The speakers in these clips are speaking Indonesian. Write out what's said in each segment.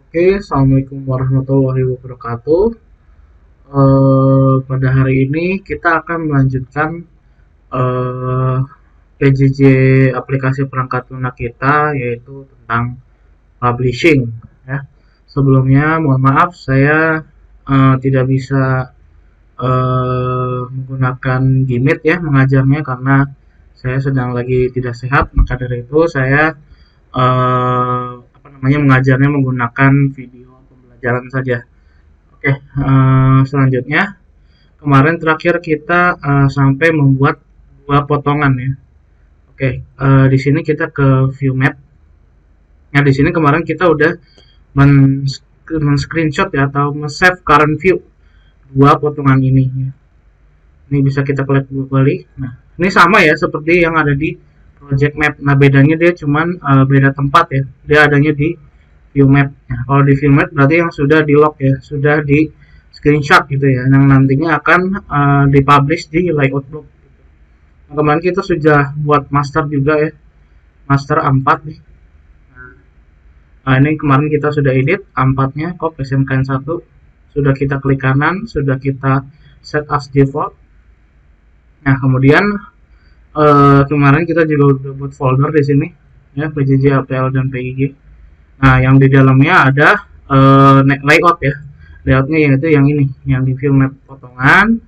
Oke, Assalamualaikum warahmatullahi wabarakatuh. Pada hari ini kita akan melanjutkan eh, PJJ aplikasi perangkat lunak kita, yaitu tentang publishing. Ya. Sebelumnya, mohon maaf saya tidak bisa menggunakan Gmeet ya mengajarnya karena saya sedang lagi tidak sehat. Maka dari itu saya mengajarnya menggunakan video pembelajaran saja. Oke, selanjutnya kemarin terakhir kita sampai membuat dua potongan ya. Oke, di sini kita ke view map. Nah, di sini kemarin kita udah men-screenshot ya atau men-save current view dua potongan ini. Ya. Ini bisa kita klik kembali. Nah, ini sama ya seperti yang ada di project map. Nah, bedanya dia cuman beda tempat ya. Dia adanya di view map. Nah, kalau di view map berarti yang sudah di lock ya, sudah di screenshot gitu ya, yang nantinya akan dipublish di layout book. Nah, kemarin kita sudah buat master juga ya, master A4 nih. Nah, ini kemarin kita sudah edit A4-nya, copy SMKN1, sudah kita klik kanan, sudah kita set as default. Nah, kemudian kemarin kita juga udah buat folder di sini ya, PJJ, APL dan PIG. Nah, yang di dalamnya ada layout ya. Layoutnya yaitu yang ini, yang di view map potongan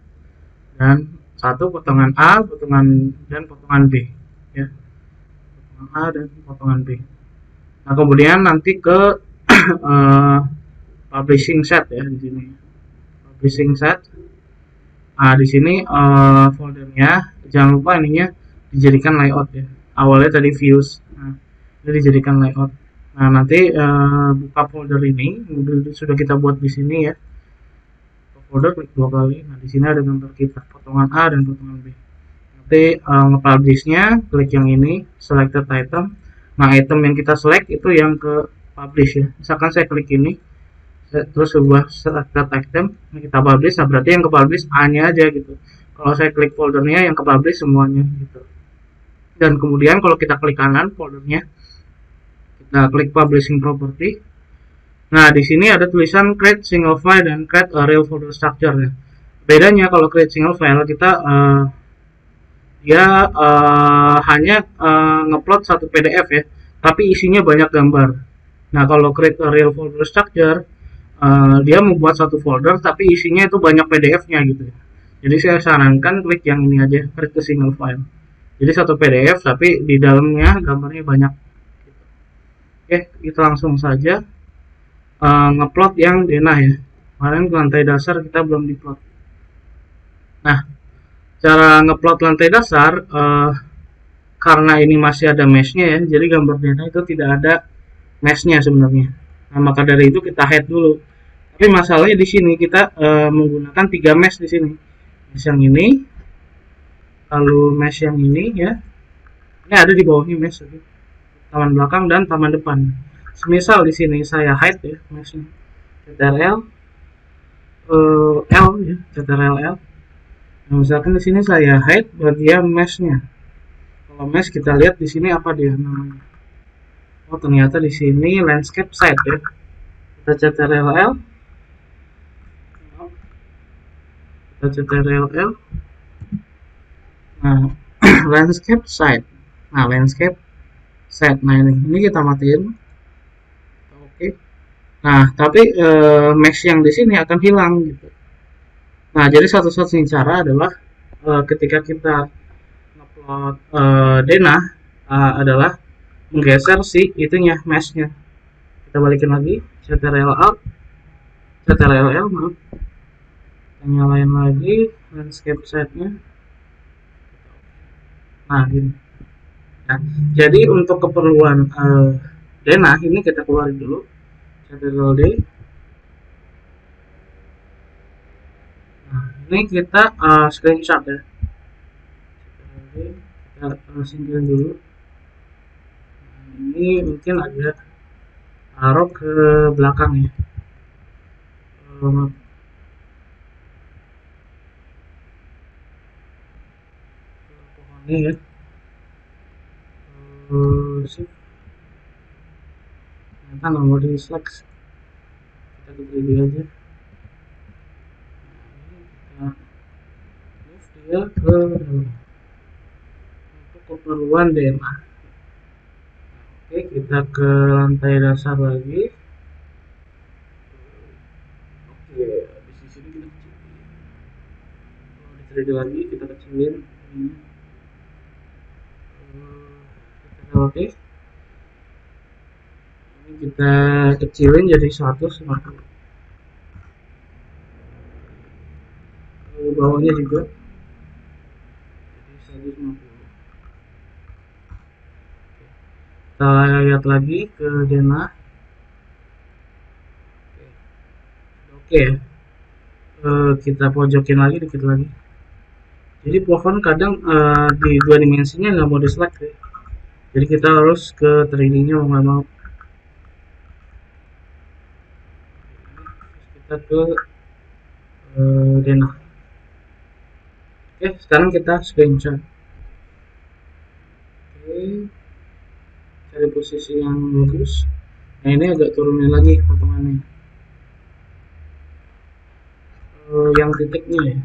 dan satu potongan A, potongan dan potongan B ya. Potongan A dan potongan B. Nah, kemudian nanti ke publishing set ya di sini. Publishing set. Nah, di sini foldernya jangan lupa ininya dijadikan layout ya. Awalnya tadi views. Nah, ini dijadikan layout. Nah, nanti buka folder ini sudah kita buat di sini ya. Folder klik dua kali. Nah, di sini ada gambar kita, potongan A dan potongan B. Nanti nge-publish-nya klik yang ini, selected item. Nah, item yang kita select itu yang ke publish ya. Misalkan saya klik ini, terus sebuah selected item, ini kita publish, nah berarti yang ke publish A-nya aja gitu. Kalau saya klik foldernya yang ke publish semuanya gitu. Dan kemudian kalau kita klik kanan foldernya, kita klik publishing property. Nah, di sini ada tulisan create single file dan create a real folder structure ya. Bedanya kalau create single file kita dia hanya ngupload satu PDF ya, tapi isinya banyak gambar. Nah, kalau create a real folder structure dia membuat satu folder tapi isinya itu banyak PDF-nya gitu ya. Jadi saya sarankan klik yang ini aja, create a single file. Jadi satu PDF tapi di dalamnya gambarnya banyak. Oke, kita langsung saja ngeplot yang denah ya. Kemarin lantai dasar kita belum diplot. Nah, cara ngeplot lantai dasar karena ini masih ada mesh-nya ya, jadi gambar denah itu tidak ada mesh-nya sebenarnya. Nah, maka dari itu kita hide dulu. Tapi masalahnya di sini kita menggunakan 3 mesh di sini. Mesh yang ini, lalu mesh yang ini ya. Ini ada di bawahnya mesh tadi. Taman belakang dan taman depan. Semisal di sini saya hide ya meshnya. Ctrl L ya, Ctrl L. Nah, misalkan di sini saya hide bagian meshnya. Kalau mesh kita lihat di sini apa dia namanya. Oh, ternyata di sini landscape site ya. Kita Ctrl L. Kita Ctrl L. Nah, landscape site. Nah, landscape set. Nah, ini kita matiin. Oke. Nah, tapi mesh yang di sini akan hilang gitu. Nah, jadi satu-satunya cara adalah ketika kita upload denah adalah menggeser si itunya meshnya. Kita balikin lagi, Ctrl Alt, Ctrl L, maaf. Kita nyalain lagi landscape setnya. Nah, gini. Nah, jadi untuk keperluan denah ini kita keluarin dulu. Ctrl D. Nah, ini kita screenshot ya. Kita singkirin dulu. Ini mungkin agak taruh ke belakang ya. Pohonnya ya. Sip. Ternyata nggak mau di select. kita ke 3D aja. Nah, ini kita move dia ke dalam untuk keperluan DNA. Oke, kita ke lantai dasar lagi. Oke, di sini kita kecilin. Kalau di 3D lagi kita kecilin ini. Kita oke. Ini kita kecilin jadi 150. Bawahnya juga jadi 150. Kita lihat lagi ke denah. Oke. Kita pojokin lagi dikit lagi. Jadi pohon kadang di 2 dimensinya nggak mau diselect ya. Jadi kita harus ke 3D nya mau nggak mau. Kita ke denah. Oke, sekarang kita screenshot. Oke, cari posisi yang bagus. Nah, ini agak turunin lagi potongannya. Yang titiknya ya.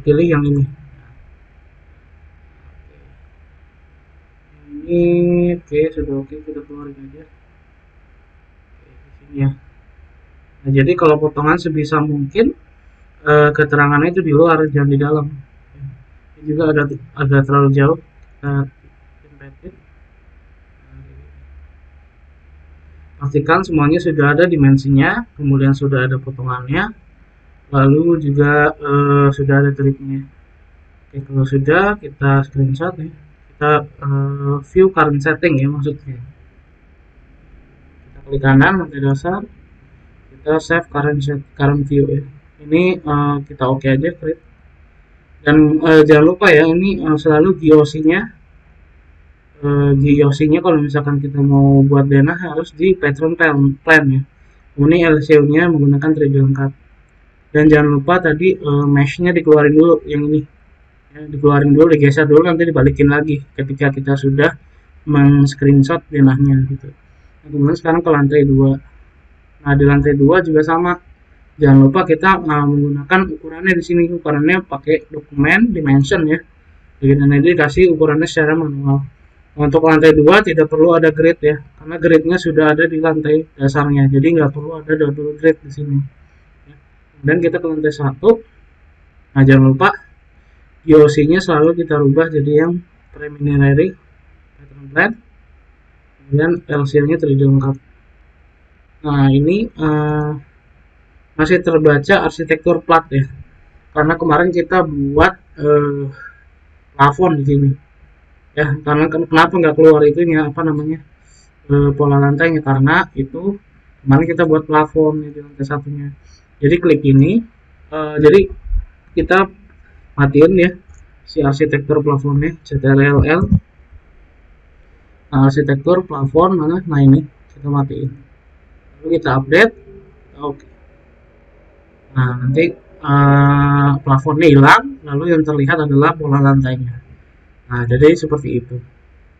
Pilih yang ini. Ini oke, sudah oke, kita keluarin aja. Oke, di sini ya. Nah, jadi kalau potongan sebisa mungkin keterangannya itu di luar, jangan di dalam. Ini juga agak terlalu jauh. Kita tempetin. Pastikan semuanya sudah ada dimensinya, kemudian sudah ada potongannya, lalu juga sudah ada triknya. Oke, kalau sudah kita screenshot ya. Kita view current setting ya maksudnya. Kita klik kanan lantai dasar, kita save current view ya. Ini kita oke aja create. Dan jangan lupa ya, ini selalu GOC-nya kalau misalkan kita mau buat denah harus di patron plan ya. Ini LCU-nya menggunakan 3D lengkap. Dan jangan lupa tadi mesh-nya dikeluarin dulu yang ini. Ya, dikeluarin dulu, digeser dulu, nanti dibalikin lagi ketika kita sudah men-screenshot denahnya gitu. Nah, kemudian sekarang ke lantai 2. Nah, di lantai 2 juga sama. Jangan lupa kita menggunakan ukurannya di sini. Ukurannya pakai dokumen dimension ya. Jadi nanti dikasih ukurannya secara manual. Untuk lantai 2 tidak perlu ada grid ya, karena gridnya sudah ada di lantai dasarnya, jadi nggak perlu ada double grid di sini. Dan kita ke lantai 1. Nah, jangan lupa GOC-nya selalu kita rubah jadi yang preliminary pattern plan, kemudian LCL-nya 3D lengkap. Nah, ini masih terbaca arsitektur plat ya, karena kemarin kita buat plafon di sini. Ya, karena kenapa nggak keluar itunya apa namanya pola lantainya, karena itu kemarin kita buat plafon di lantai satunya. Jadi klik ini, jadi kita matiin ya si arsitektur plafonnya, CTRL-L. Arsitektur plafon mana? Nah, ini kita matiin. Lalu kita update. Oke. Nah, nanti plafonnya hilang, lalu yang terlihat adalah pola lantainya. Nah, jadi seperti itu.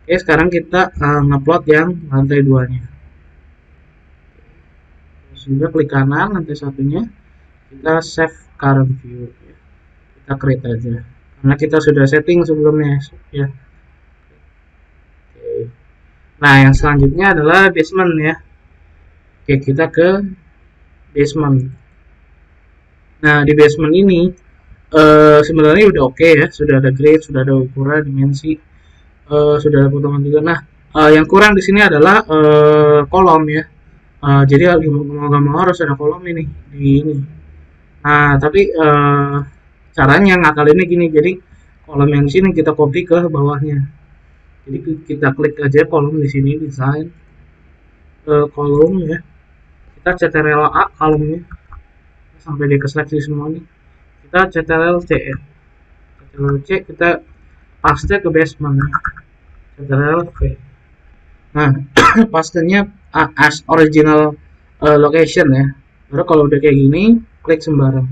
Oke, sekarang kita ngupload yang lantai 2-nya. Sudah klik kanan lantai satunya, kita save current view. Kita create aja. Karena kita sudah setting sebelumnya ya. Oke. Nah, yang selanjutnya adalah basement ya. Oke, kita ke basement. Nah, di basement ini sebenarnya udah oke ya, sudah ada grid, sudah ada ukuran, dimensi, sudah ada potongan juga. Nah, yang kurang di sini adalah kolom ya. Jadi mau nggak mau harus ada kolom ini di ini. Nah, tapi caranya ngakalinnya gini, jadi kolom yang di sini kita copy ke bawahnya. Jadi kita klik aja kolom di sini, desain kolom ya. Kita CTRL A kolomnya sampai dia keseleksi semuanya. Kita CTRL-C ya. CTRL-C kita paste ke basement. CTRL-V. Nah, pastenya as original location ya. Baru kalau udah kayak gini, klik sembarang.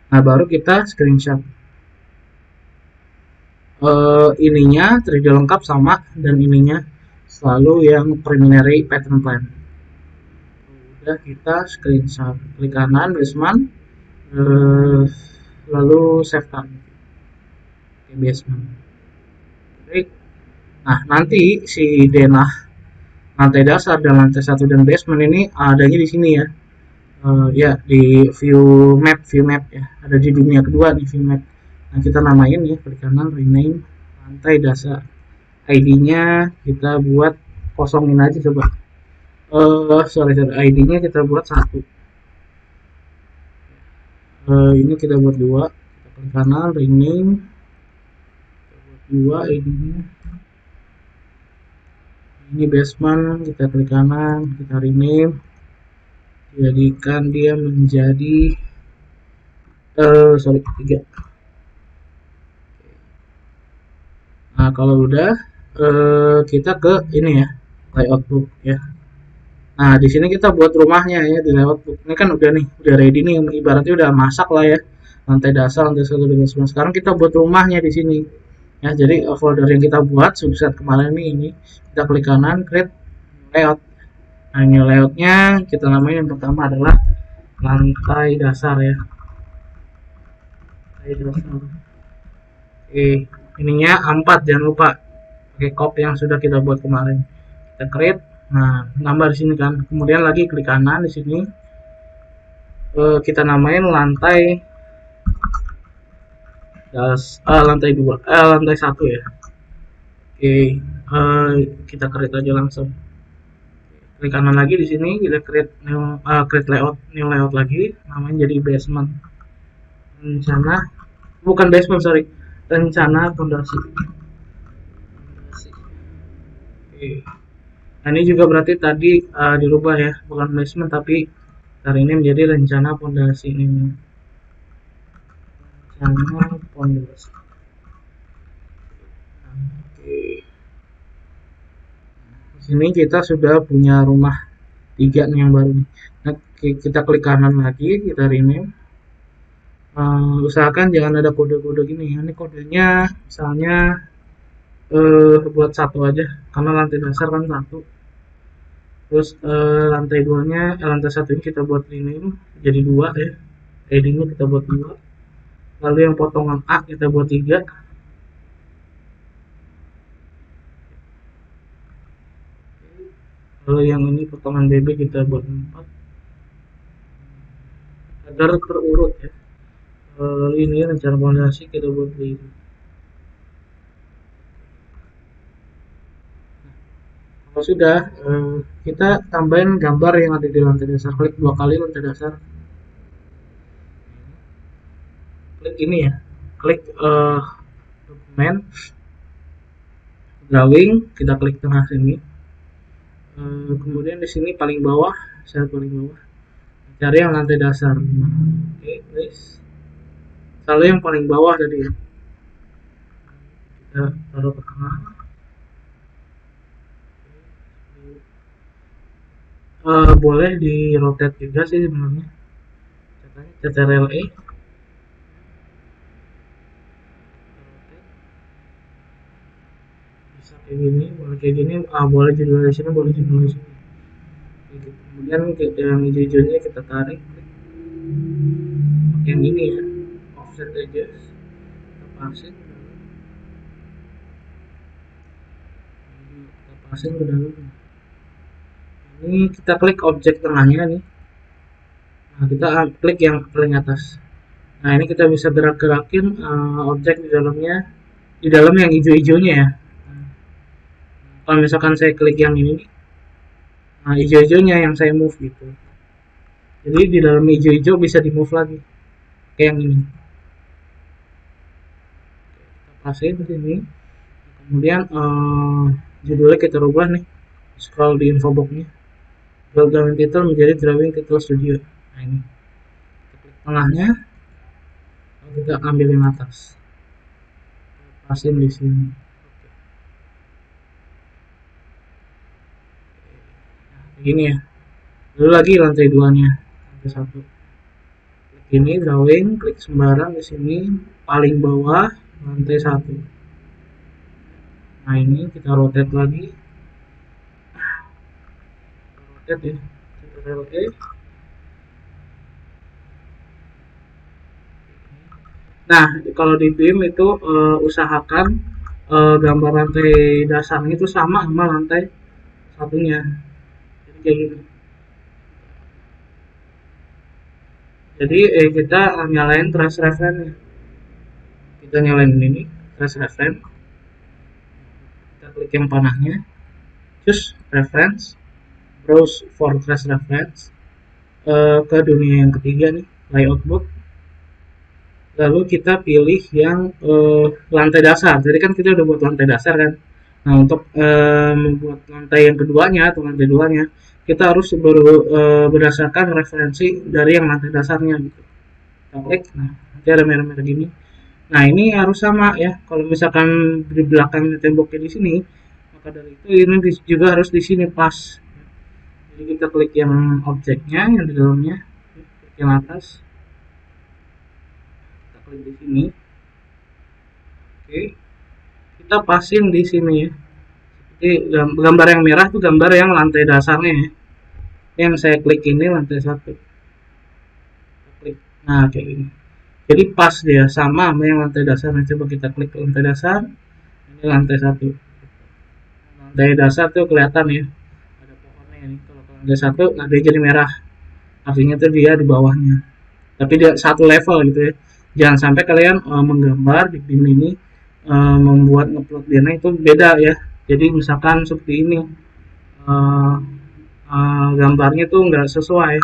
Nah, baru kita screenshot. Ininya 3D lengkap sama, dan ininya selalu yang preliminary pattern plan. udah kita screenshot, klik kanan basement, lalu save target ke basement. Oke. Nah, nanti si denah lantai dasar dan lantai 1 dan basement ini adanya di sini ya. Ya di view map ya, ada di dunia kedua di view map. Nah, kita namain ya, klik kanan rename lantai dasar, ID-nya kita buat kosongin aja coba. Sorry, ID-nya kita buat 1. Ini kita buat 2, kita klik kanan rename, kita buat 2 ID-nya. Ini basement, kita klik kanan, kita rename, jadikan dia menjadi 3. Nah, kalau udah kita ke ini ya, layout book ya. Nah, di sini kita buat rumahnya ya di layout book. Ini kan udah nih, udah ready nih, ibaratnya udah masak lah ya. Lantai dasar, lantai 1 dan basement. Sekarang kita buat rumahnya di sini. Ya, jadi folder yang kita buat subset kemarin ini kita klik kanan create layout. Nah, ini layoutnya kita namain yang pertama adalah lantai dasar ya. Lantai dasar. Oke, ininya A4 jangan lupa pakai copy yang sudah kita buat kemarin. Kita create. Nah, nambah di sini kan. Kemudian lagi klik kanan di sini. Kita namain lantai lantai 2, lantai 1 ya. Oke, kita create aja langsung. Klik kanan lagi di sini, kita create new layout lagi, namanya jadi basement. Rencana, bukan basement sorry, rencana fondasi. Oke. Nah, ini juga berarti tadi dirubah ya, bukan basement tapi hari ini menjadi rencana fondasi ini. Rencana fondasi. Oke. Di sini kita sudah punya rumah 3 nih yang baru nih. Nah, kita klik kanan lagi, kita rename. Usahakan jangan ada kode-kode gini ya. Ini kodenya misalnya buat 1 aja karena lantai dasar kan 1. Terus lantai 2-nya, lantai 1 ini kita buat rename jadi 2 ya. Headingnya kita buat 2. Lalu yang potongan A kita buat 3. Lalu yang ini potongan BB kita buat 4. Agar terurut ya. Lalu ini rencana fondasi kita buat 5. Kalau sudah, kita tambahin gambar yang ada di lantai dasar. Klik 2 kali lantai dasar. Klik ini ya. Klik dokumen, drawing, kita klik tengah sini. Kemudian di sini paling bawah, sel paling bawah, cari yang lantai dasar. Oke, please. Selalu yang paling bawah tadi. Kita taruh ke tengah. Boleh di rotate juga sih sebenarnya. Ctrl E. Bisa kayak gini, boleh kayak gini. Boleh judul di sini, boleh judul di sini. Gitu. Kemudian yang hijau-hijaunya kita tarik. Yang ini ya, offset aja. Kita pasin. Kita pasin ke dalam. Ini kita klik objek tengahnya nih. Nah, kita klik yang paling atas. Nah, ini kita bisa gerak-gerakin objek di dalamnya, di dalam yang hijau-hijaunya ya. Kalau misalkan saya klik yang ini, nah hijau-hijaunya yang saya move gitu. Jadi di dalam hijau-hijau bisa di move lagi, kayak yang ini. Kita pasin di sini. Kemudian judulnya kita rubah nih. Scroll di info box-nya. Drawing title menjadi drawing title studio. Nah ini. Kita klik tengahnya. Lalu kita ambil yang atas. Pasin di sini. Gini ya. Lalu lagi lantai 2-nya. Lantai 1. Klik ini drawing, klik sembarang di sini paling bawah lantai 1. Nah, ini kita rotate lagi. Rotate ya. Kita RLE. Nah, kalau di BIM itu usahakan gambar lantai dasarnya itu sama sama lantai satunya. Jadi kayak gitu. Jadi kita nyalain trace reference. Kita nyalain ini trace reference. Kita klik yang panahnya, choose reference, browse for trace reference, ke dunia yang ketiga nih, layout book. Lalu kita pilih yang lantai dasar. Jadi kan kita udah buat lantai dasar kan. Nah, untuk membuat lantai yang keduanya atau lantai duanya, kita harus berdasarkan referensi dari yang lantai dasarnya gitu. Kita klik, nah nanti ada merah-merah gini. Nah, ini harus sama ya. Kalau misalkan di belakangnya temboknya di sini, maka dari itu ini juga harus di sini pas. Jadi kita klik yang objeknya yang di dalamnya, klik yang atas, kita klik di sini. Oke, kita pasin di sini ya. Jadi gambar yang merah itu gambar yang lantai dasarnya ya. Yang saya klik ini lantai 1. Klik. Nah, kayak gini. Jadi pas dia sama sama yang lantai dasar. Nah, coba kita klik lantai dasar. Ini lantai 1. Lantai dasar tuh kelihatan ya. Ada pohonnya ini. Kalau lantai 1, nah dia jadi merah. Artinya tuh dia di bawahnya. Tapi dia satu level gitu ya. Jangan sampai kalian menggambar di BIM ini membuat ngeplot dia itu beda ya. Jadi misalkan seperti ini. Gambarnya tuh nggak sesuai,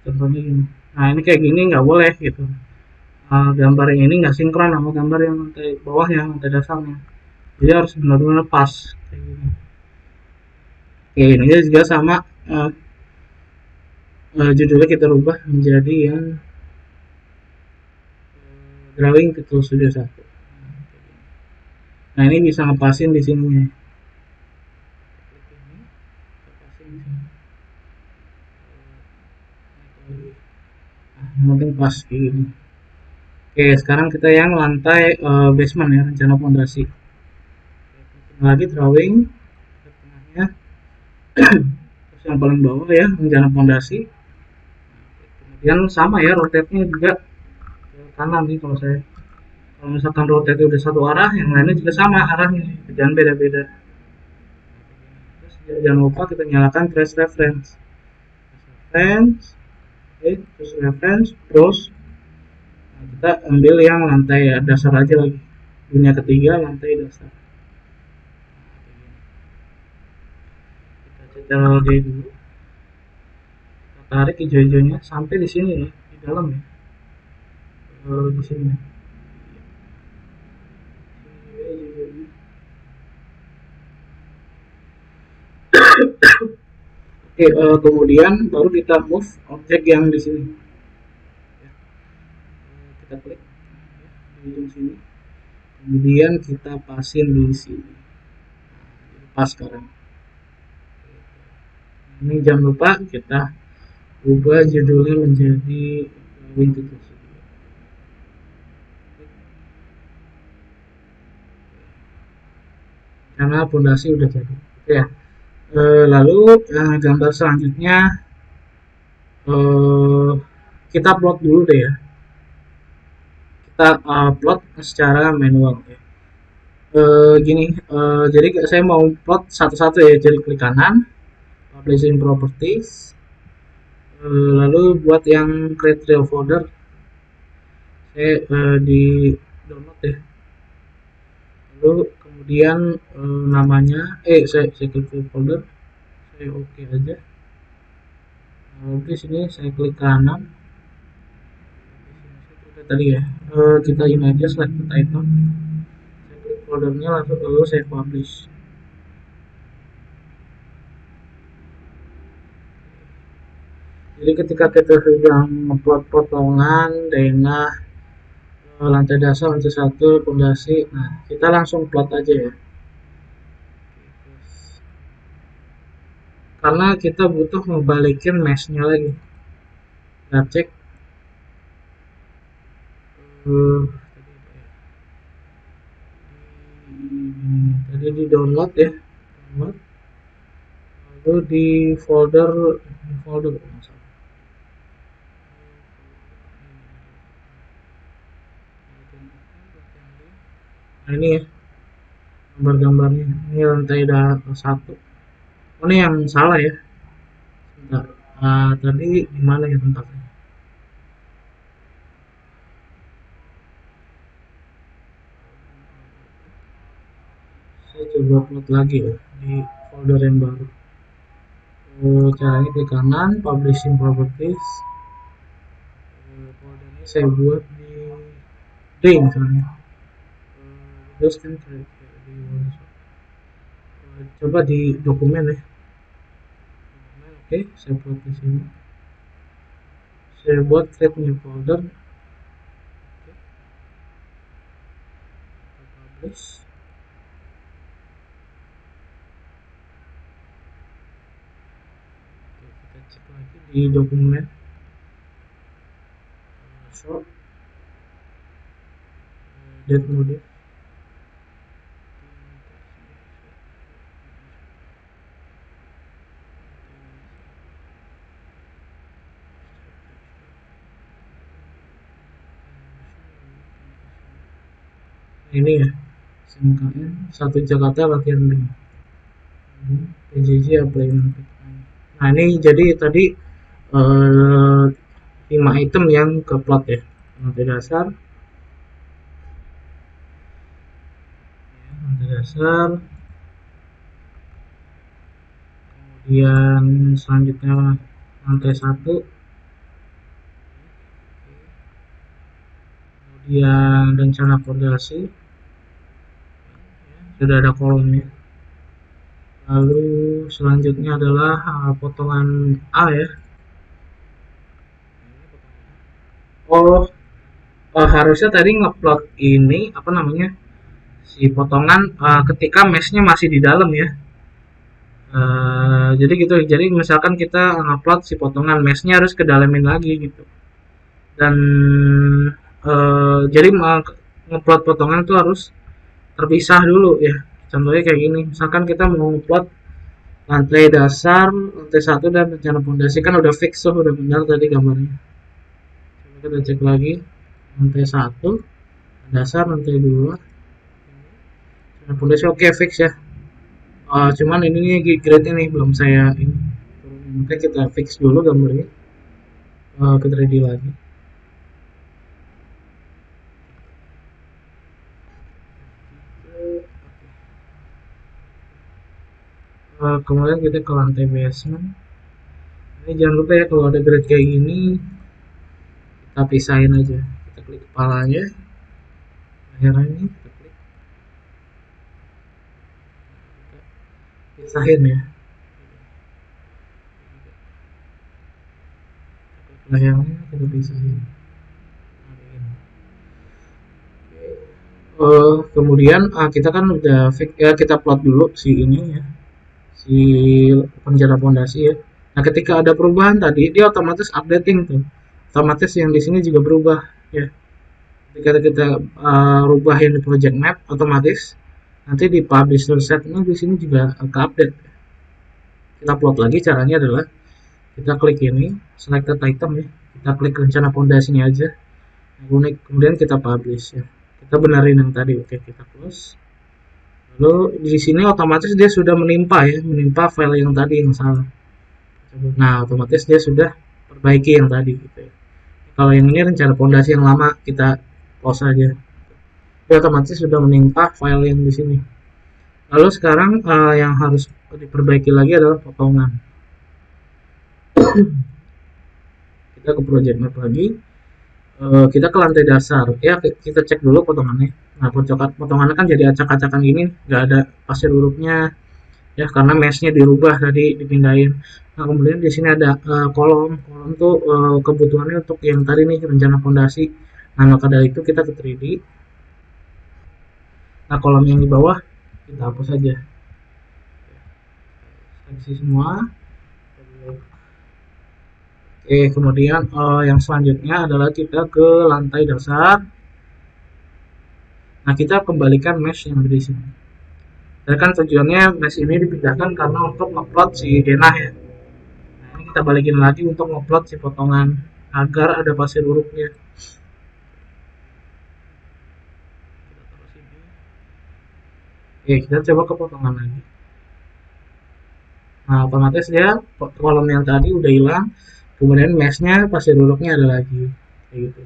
contohnya gini. Nah, ini kayak gini nggak boleh gitu. Gambar yang ini nggak sinkron sama gambar yang lantai bawahnya, lantai dasarnya. Jadi harus benar-benar pas kayak gini. Oke, ini juga sama, judulnya kita rubah menjadi yang drawing Visual Studio 1. Nah, ini bisa ngepasin di sini. Mungkin pas gini. Oke, sekarang kita yang lantai basement ya, rencana fondasi. Lagi drawing tengahnya. Terus yang paling bawah ya, rencana fondasi. Kemudian sama ya, rotate-nya juga ke kanan nih kalau saya. Kalau misalkan rotate udah satu arah, yang lainnya juga sama arahnya, jangan beda-beda. Terus jangan lupa kita nyalakan trace reference. Terus reference, terus nah, kita ambil yang lantai dasar aja lagi. Dunia ketiga lantai dasar. Kita ctrl D dulu. Kita tarik hijau-hijaunya sampai di sini ya, di dalam ya. Di sini. Oke, kemudian baru kita move objek yang di sini. Kita klik di ujung sini. Kemudian kita pasin di sini. Pas sekarang. Ini jangan lupa kita ubah judulnya menjadi Windows. Karena fondasi udah jadi. Oke ya. Lalu gambar selanjutnya kita plot dulu deh ya. Kita plot secara manual ya. Gini, jadi saya mau plot satu-satu ya. Jadi klik kanan, publishing properties, lalu buat yang create real folder saya di download ya. Lalu kemudian namanya saya klik folder, saya oke aja. Oke, sini saya klik kanan tadi ya, kita ini aja select the title, saya klik foldernya langsung, lalu saya publish. Jadi ketika kita sudah membuat potongan denah lantai dasar, lantai 1, fondasi, nah kita langsung plot aja ya, karena kita butuh ngebalikin meshnya lagi. Kita cek tadi di download ya, download Lalu di folder nah ini ya gambar-gambarnya, ini lantai satu. Oh, ini yang salah ya. Bentar. Tadi di mana ya tempatnya? Saya coba upload lagi ya di folder yang baru. Caranya klik kanan, publishing properties. Foldernya saya buat di D misalnya. Windows kan di coba di dokumen ya. Oke, saya buat di sini. Saya buat create new folder. Publish. Kita cek lagi di dokumen. Short. Date mode. Ini ya SMKN 1 Jakarta latihan 5 PJJ apply. Nah ini jadi tadi 5 item yang ke plot ya, lantai dasar, kemudian selanjutnya lantai 1, kemudian rencana fondasi, sudah ada kolomnya. Lalu selanjutnya adalah potongan A ya. Harusnya tadi ngeplot ini apa namanya si potongan ketika meshnya masih di dalam ya. Jadi gitu, jadi misalkan kita ngupload si potongan meshnya harus kedalamin lagi gitu. Dan jadi ngupload potongan itu harus terpisah dulu ya. Contohnya kayak gini, misalkan kita mau ngupload lantai dasar, lantai 1 dan rencana fondasi kan udah fix tuh, udah benar tadi gambarnya. Coba kita cek lagi, lantai 1, dasar, lantai 2, rencana fondasi oke fix ya. Cuman ini nih grade ini belum saya ini, maka kita fix dulu gambarnya. Kita ready lagi. Kemudian kita ke lantai basement. Ini jangan lupa ya kalau ada grade kayak gini kita pisahin aja. Kita klik kepalanya, lehernya kita klik, kita pisahin ya. Lehernya kita pisahin. Kemudian kita kan udah fix ya, kita plot dulu si ini ya, si rencana fondasi ya. Nah ketika ada perubahan tadi dia otomatis updating tuh, otomatis yang di sini juga berubah ya. Ketika kita rubahin di project map, otomatis nanti di publisher set ini di sini juga ke update. Kita plot lagi, caranya adalah kita klik ini selected item ya, kita klik rencana fondasinya aja, kemudian kita publish ya, kita benerin yang tadi. Oke, kita close. Lalu di sini otomatis dia sudah menimpa file yang tadi yang salah. Nah otomatis dia sudah perbaiki yang tadi gitu ya. Kalau yang ini rencana fondasi yang lama, kita close aja, dia otomatis sudah menimpa file yang di sini. Lalu sekarang yang harus diperbaiki lagi adalah potongan. Kita ke project map lagi, kita ke lantai dasar ya, kita cek dulu potongannya. Nah potongannya kan jadi acak-acakan gini, nggak ada pasir hurufnya ya, karena meshnya dirubah tadi, dipindahin. Nah kemudian di sini ada kolom tuh kebutuhannya untuk yang tadi nih rencana fondasi. Nah maka dari itu kita ke 3D. Nah kolom yang di bawah kita hapus saja, seleksi semua. Oke, kemudian yang selanjutnya adalah kita ke lantai dasar. Nah kita kembalikan mesh yang ada di sini. Kita Dan kan tujuannya mesh ini dipindahkan karena untuk ngupload si denah ya. Nah, ini kita balikin lagi untuk ngupload si potongan agar ada pasir urupnya. Oke, kita coba ke potongan lagi. Nah, otomatis dia kolom yang tadi udah hilang, kemudian meshnya pasir urupnya ada lagi, kayak gitu.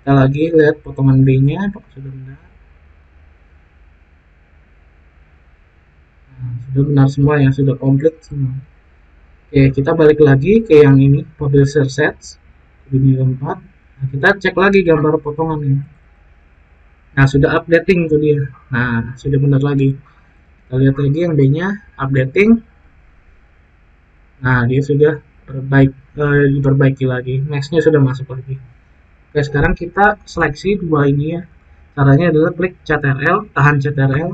Kita lagi lihat potongan B-nya apakah sudah benar. Nah, sudah benar semua ya, sudah komplit semua. Oke, kita balik lagi ke yang ini, publisher sets, dunia keempat. Nah, kita cek lagi gambar potongan ini. Nah, sudah updating tuh dia. Nah, sudah benar lagi. Kita lihat lagi yang B-nya, updating. Nah, dia sudah diperbaiki lagi. Meshnya sudah masuk lagi. Oke, sekarang kita seleksi dua ini ya. Caranya adalah klik CTRL, tahan CTRL,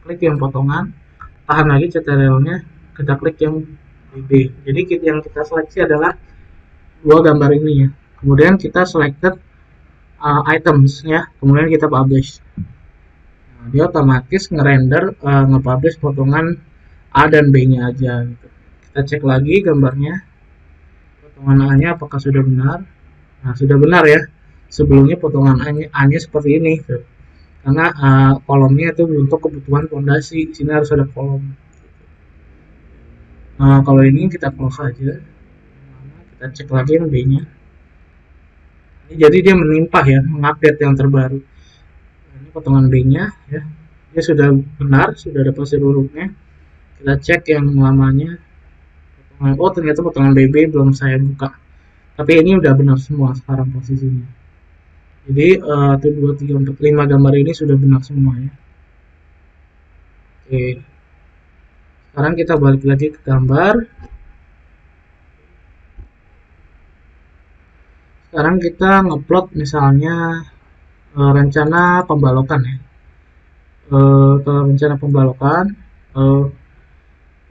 klik yang potongan, tahan lagi CTRL-nya, kita klik yang BB. Jadi yang kita seleksi adalah dua gambar ini ya. Kemudian kita selected items ya, kemudian kita publish. Nah, dia otomatis ngerender nge-publish potongan A dan B-nya aja gitu. Kita cek lagi gambarnya, potongan A-nya apakah sudah benar. Nah, sudah benar ya. Sebelumnya potongan A-nya seperti ini gitu. Karena kolomnya itu untuk kebutuhan fondasi, di sini harus ada kolom. Kalau ini kita close aja, kita cek lagi yang B-nya. Jadi dia menimpah ya, mengupdate yang terbaru. Ini potongan B-nya ya, dia sudah benar, sudah ada pasir urupnya. Kita cek yang lamanya. Oh, ternyata potongan BB belum saya buka. Tapi ini udah benar semua sekarang posisinya. Jadi 1, 2, 3, 4, 5 gambar ini sudah benar semua ya. Oke. Sekarang kita balik lagi ke gambar. Sekarang kita ngupload misalnya rencana pembalokan ya. Ke rencana pembalokan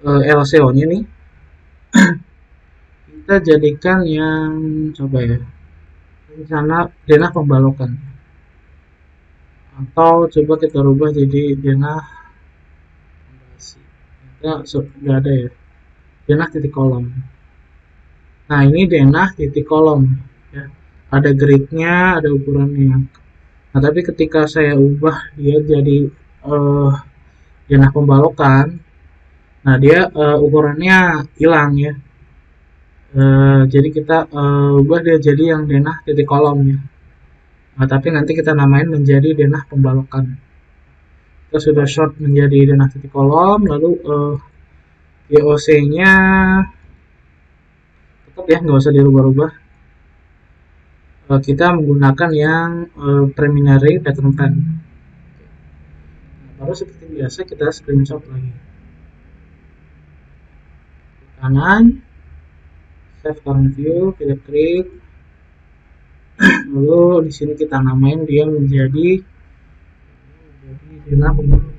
LCO-nya nih. Kita jadikan yang coba ya. Rencana denah pembalokan. Atau coba kita rubah jadi denah ya, sudah ada ya. Denah titik kolom. Nah, ini denah titik kolom ya. Ada gridnya, ada ukurannya. Nah, tapi ketika saya ubah dia jadi denah pembalokan, nah dia ukurannya hilang ya. Jadi kita ubah dia jadi yang denah titik kolom ya. Nah, tapi nanti kita namain menjadi denah pembalokan. Kita sudah short menjadi denah titik kolom, lalu DOC-nya tetap ya, nggak usah dirubah-rubah. Kita menggunakan yang preliminary pattern plan. Baru seperti biasa kita screenshot lagi. Kanan, save current view, kita klik. Lalu di sini kita namain dia menjadi denah pembalokan.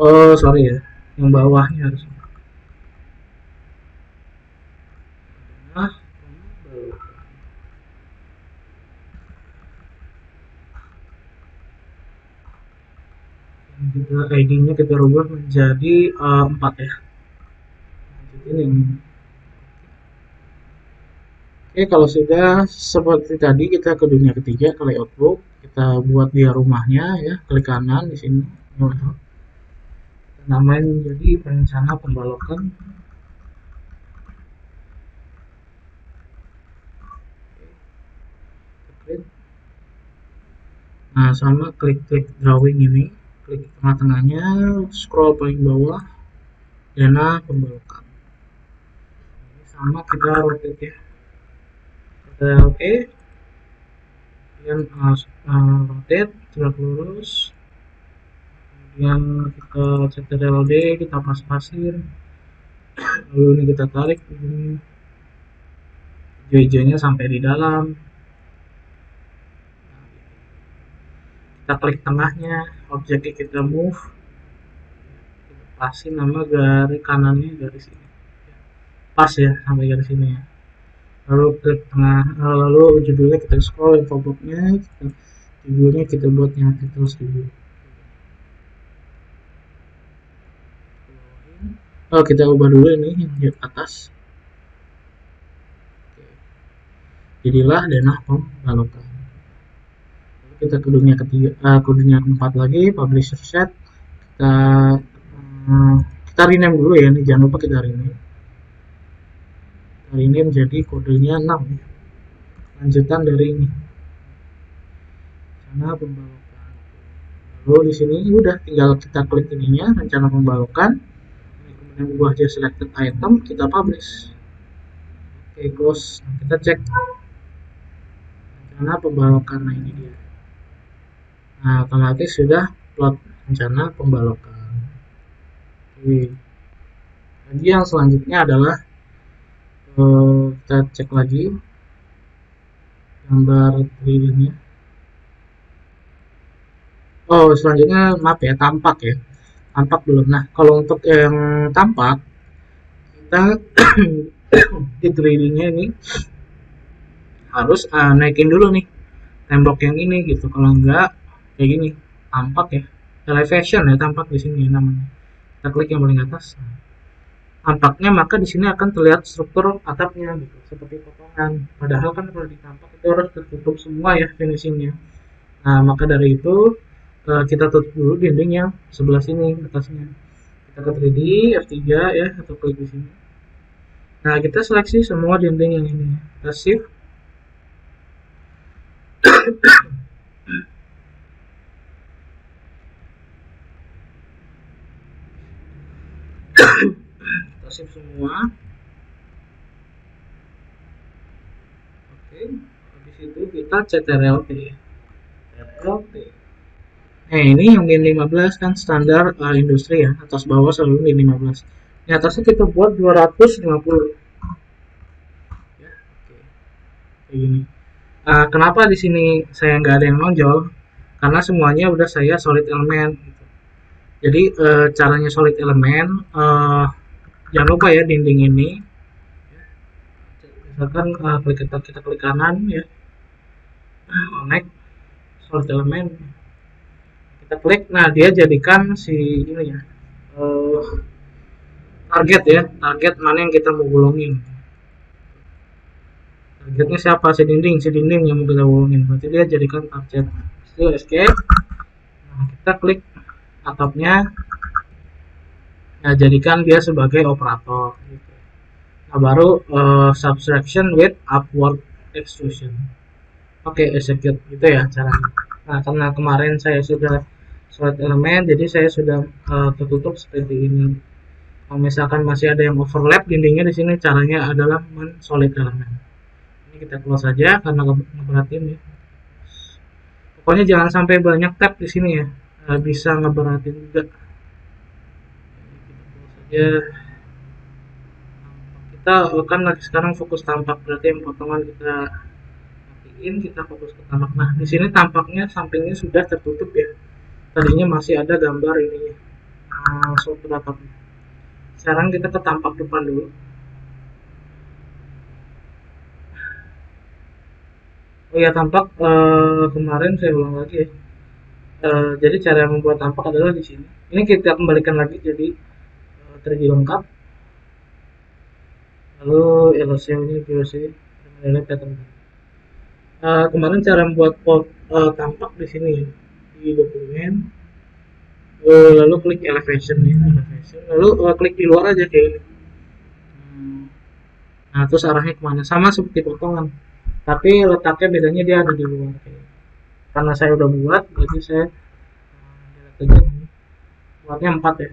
Oh, sorry ya, yang bawahnya harus. Nah, kita ID-nya kita rubah menjadi 4 ya. Ini. Oke, kalau sudah seperti tadi kita ke dunia ketiga ke layout book, kita buat dia rumahnya ya, klik kanan di sini. Namain jadi rencana pembalokan. Nah, sama klik drawing ini, klik tengah-tengahnya, scroll paling bawah, denah pembalokan. Sama kita rotate ya. Kita oke. Kemudian rotate, tegak lurus. Kemudian kita CTRL-D, kita pas-pasin. Lalu ini kita tarik ini hijau-hijaunya sampai di dalam. Kita klik tengahnya, objeknya kita move, kita pasin nama garis kanannya garis ini, pas ya sampai garis ini ya. lalu klik tengah, lalu judulnya kita scroll, info boxnya judulnya kita buat yang titel 1000. Kita ubah dulu ini yang di atas. Jadilah denah pembalokan. Kita ke dunia ketiga, ke dunia keempat lagi, publisher set. Kita rename dulu ya, ini jangan lupa kita rename. Rename jadi kodenya 6 ya. Lanjutan dari ini. Rencana pembalokan. Lalu di sini udah tinggal kita klik ininya, rencana pembalokan. Kemudian ubah aja selected item, kita publish. Oke, close. Nah, kita cek rencana pembalokan. Nah, ini dia. Nah, otomatis sudah plot rencana pembalokan. Oke. Jadi yang selanjutnya adalah kita cek lagi gambar 3D-nya. Selanjutnya maaf ya, tampak ya. Tampak dulu. Nah, kalau untuk yang tampak, kita di 3D-nya ini harus naikin dulu nih tembok yang ini gitu. Kalau enggak kayak gini, tampak ya. Elevation ya, tampak di sini namanya. Kita klik yang paling atas. Tampaknya maka di sini akan terlihat struktur atapnya gitu, seperti potongan. Padahal kan kalau ditampak itu harus tertutup semua ya finishingnya. Nah, maka dari itu kita tutup dulu dinding yang sebelah sini atasnya. Kita ke 3D, F3 ya, atau klik di sini. Nah, kita seleksi semua dinding yang ini. Kita shift. Kita shift semua. Oke, habis itu kita CTRL-T. CTRL-T. Ini yang min 15 kan standar industri ya, atas bawah selalu min 15. Di atasnya kita buat 250. Ya, oke. Kayak gini. Kenapa di sini saya nggak ada yang nonjol? Karena semuanya udah saya solid element. Gitu. Jadi caranya solid element, jangan lupa ya dinding ini. Misalkan kita klik kanan ya, connect solid element. Kita klik, nah dia jadikan si ini ya target ya, target mana yang kita mau bolongin. Targetnya siapa? Si dinding yang mau kita bolongin. Berarti dia jadikan target. Itu escape. Nah, kita klik atapnya. Nah, jadikan dia sebagai operator. Gitu. Nah, baru subtraction with upward extrusion. Oke, execute gitu ya caranya. Nah, karena kemarin saya sudah solid element, jadi saya sudah tertutup seperti ini. Kalau misalkan masih ada yang overlap dindingnya di sini, caranya adalah solid element. Ini kita close saja karena ngeberatin ya. Pokoknya jangan sampai banyak tab di sini ya, bisa ngeberatin juga. Kita close saja. Kita kan lagi sekarang fokus tampak, berarti yang potongan kita matiin, kita fokus ke tampak. Nah, di sini tampaknya sampingnya sudah tertutup ya. Tadinya masih ada gambar ini, struktur atapnya. Sekarang kita ke tampak depan dulu. Oh ya, tampak kemarin saya ulang lagi ya. Jadi cara membuat tampak adalah di sini. Ini kita kembalikan lagi jadi 3D lengkap. Lalu LC ini VOC dengan pattern. Kemarin cara membuat tampak di sini ya, di dokumen. Lalu klik elevation ya, elevation. Lalu klik di luar aja kayak ini. Nah, terus arahnya kemana? Sama seperti potongan, tapi letaknya bedanya dia ada di luar. Karena saya udah buat, jadi saya buatnya 4 ya,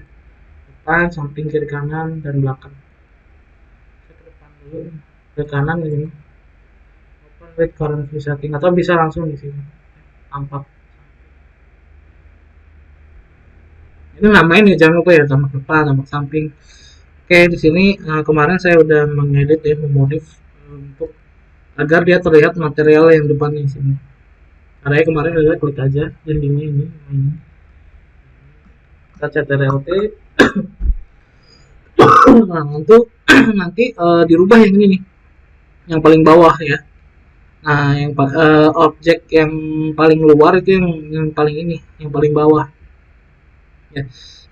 depan, samping, kiri, kanan, dan belakang. Saya ke depan dulu, ke kanan ini, open with current view setting, atau bisa langsung di sini, tampak. Ini namain ya, jangan lupa ya, tampak depan, tampak samping. Oke, di sini kemarin saya udah mengedit ya, memodif untuk agar dia terlihat material yang depan di sini. Karena kemarin udah klik aja dindingnya ini. Kita CTRL-T. Nah, untuk nanti dirubah yang ini nih. yang paling bawah ya. Nah, objek yang paling luar itu yang paling ini, yang paling bawah ya.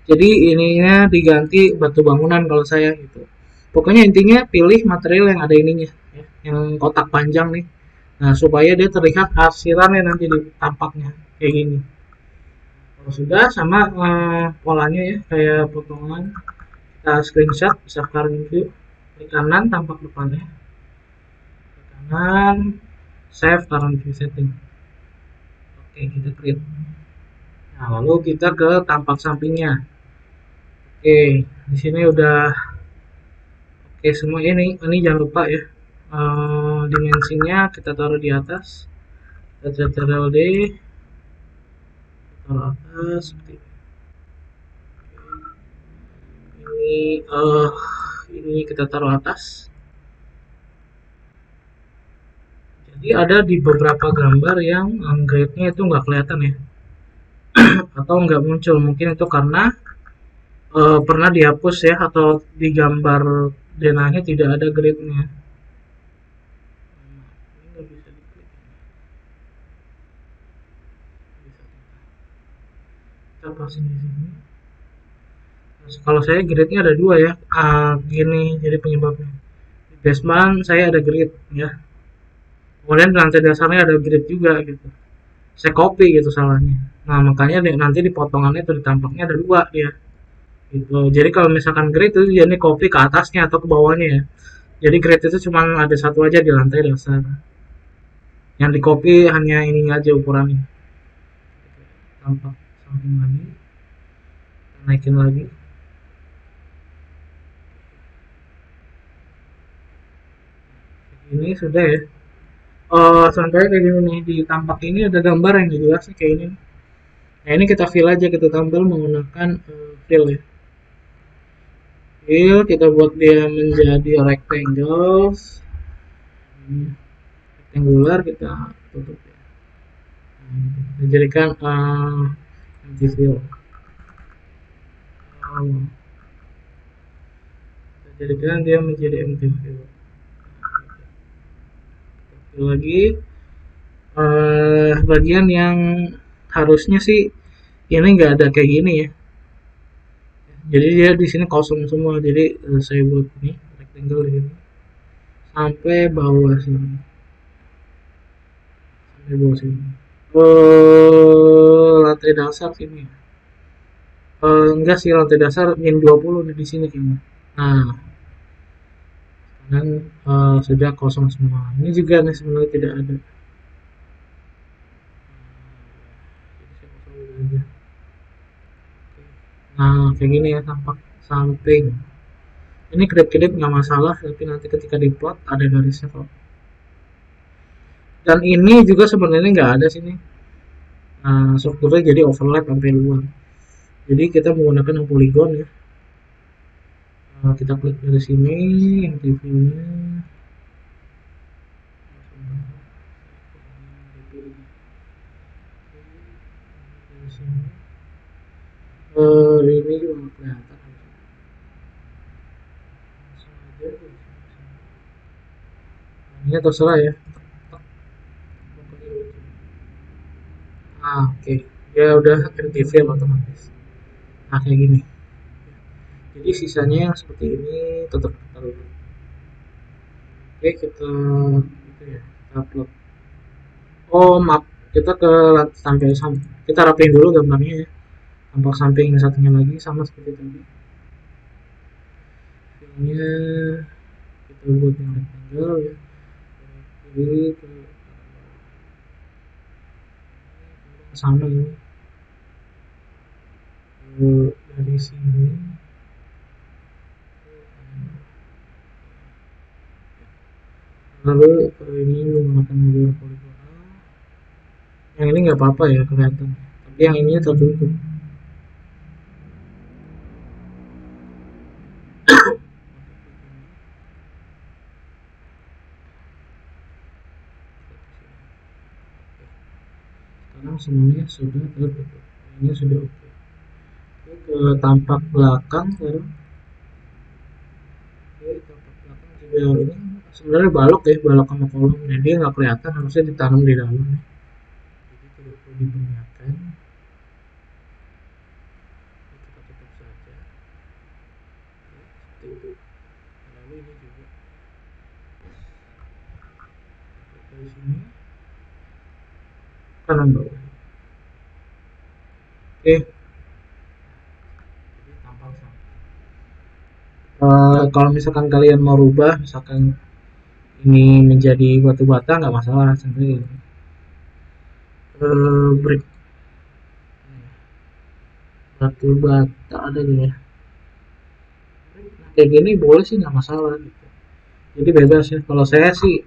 Jadi ininya diganti batu bangunan kalau saya gitu. Pokoknya intinya pilih material yang ada ininya ya, yang kotak panjang nih. Nah, supaya dia terlihat arsirannya nanti di tampaknya kayak gini. Kalau sudah sama polanya ya kayak potongan, kita screenshot bisa sekarang view klik kanan tampak depannya, klik kanan save current view setting. Oke, kita create. Nah, lalu kita ke tampak sampingnya. Oke, di sini udah oke semua. Ini jangan lupa ya, dimensinya kita taruh di atas, Ctrl D taruh atas seperti ini. Ini kita taruh atas. Jadi ada di beberapa gambar yang grade-nya itu nggak kelihatan ya, atau nggak muncul. Mungkin itu karena pernah dihapus ya, atau di gambar denahnya tidak ada grid-nya. Kita pasin di sini. Kalau saya grid-nya ada dua ya, gini jadi penyebabnya. Di basement saya ada grid ya, kemudian di lantai dasarnya ada grid juga gitu. Saya copy gitu salahnya. Nah, makanya nanti di potongannya itu ditampaknya ada dua ya. Gitu. Jadi kalau misalkan grid itu jadi copy ke atasnya atau ke bawahnya ya. Jadi grid itu cuma ada satu aja di lantai dasar. Yang di copy hanya ini aja ukurannya. Tampak samping lagi. Kita naikin lagi. Ini sudah ya. Sampai kayak gini nih, di tampak ini ada gambar yang jelas kayak ini. Nah, ini kita fill aja, kita tampil menggunakan fill ya. Fill, kita buat dia menjadi rectangles. Rectangular kita tutup ya. Kita jadikan empty fill. Kita jadikan dia menjadi empty fill. Lagi bagian yang harusnya sih ini nggak ada kayak gini ya, jadi dia di sini kosong semua. Jadi saya buat ini rectangle di sini sampai bawah sini, lantai dasar sini. Enggak sih, lantai dasar min 20 nih di sini kayaknya. Nah, dan sudah kosong semua. Ini juga nih sebenarnya tidak ada. Nah, kayak gini ya tampak samping. Ini kedip-kedip nggak masalah, tapi nanti ketika diplot ada garisnya kok. Dan ini juga sebenarnya nggak ada sini. Nah, strukturnya jadi overlap sampai luar. Jadi kita menggunakan yang polygon ya. Nah, kita klik dari sini, yang TV-nya. Ini juga nggak kelihatan. Ini terserah ya. Oke, dia udah active otomatis. Nah, kayak gini. Jadi sisanya yang seperti ini tetap kita taruh. Oke, kita itu ya, kita upload. Oh, maaf, kita ke sampai kita rapiin dulu gambarnya ya. Tampak samping yang satunya lagi sama seperti tadi. Filmnya kita buat yang rectangle ya. Jadi sama ini. Dari sini lalu ini menggunakan model poligonal. Yang ini nggak apa-apa ya kelihatan, tapi yang ini tertutup. Sekarang semuanya sudah tertutup, ini sudah oke. Ke tampak belakang sekarang. Oke, tampak belakang juga ini sebenarnya balok ya, balok sama kolom, jadi dia nggak kelihatan, harusnya ditanam di dalam ya. Jadi tidak perlu diperlihatkan, kita tutup saja. Seperti itu. Lalu ini juga dari sini kanan bawah. Oke, jadi tampak sama. Kalau misalkan kalian mau rubah, misalkan ini menjadi batu bata, nggak masalah sendiri. Brick batu bata ada nih ya, kayak gini boleh sih, nggak masalah gitu. Jadi bebas ya. Kalau saya sih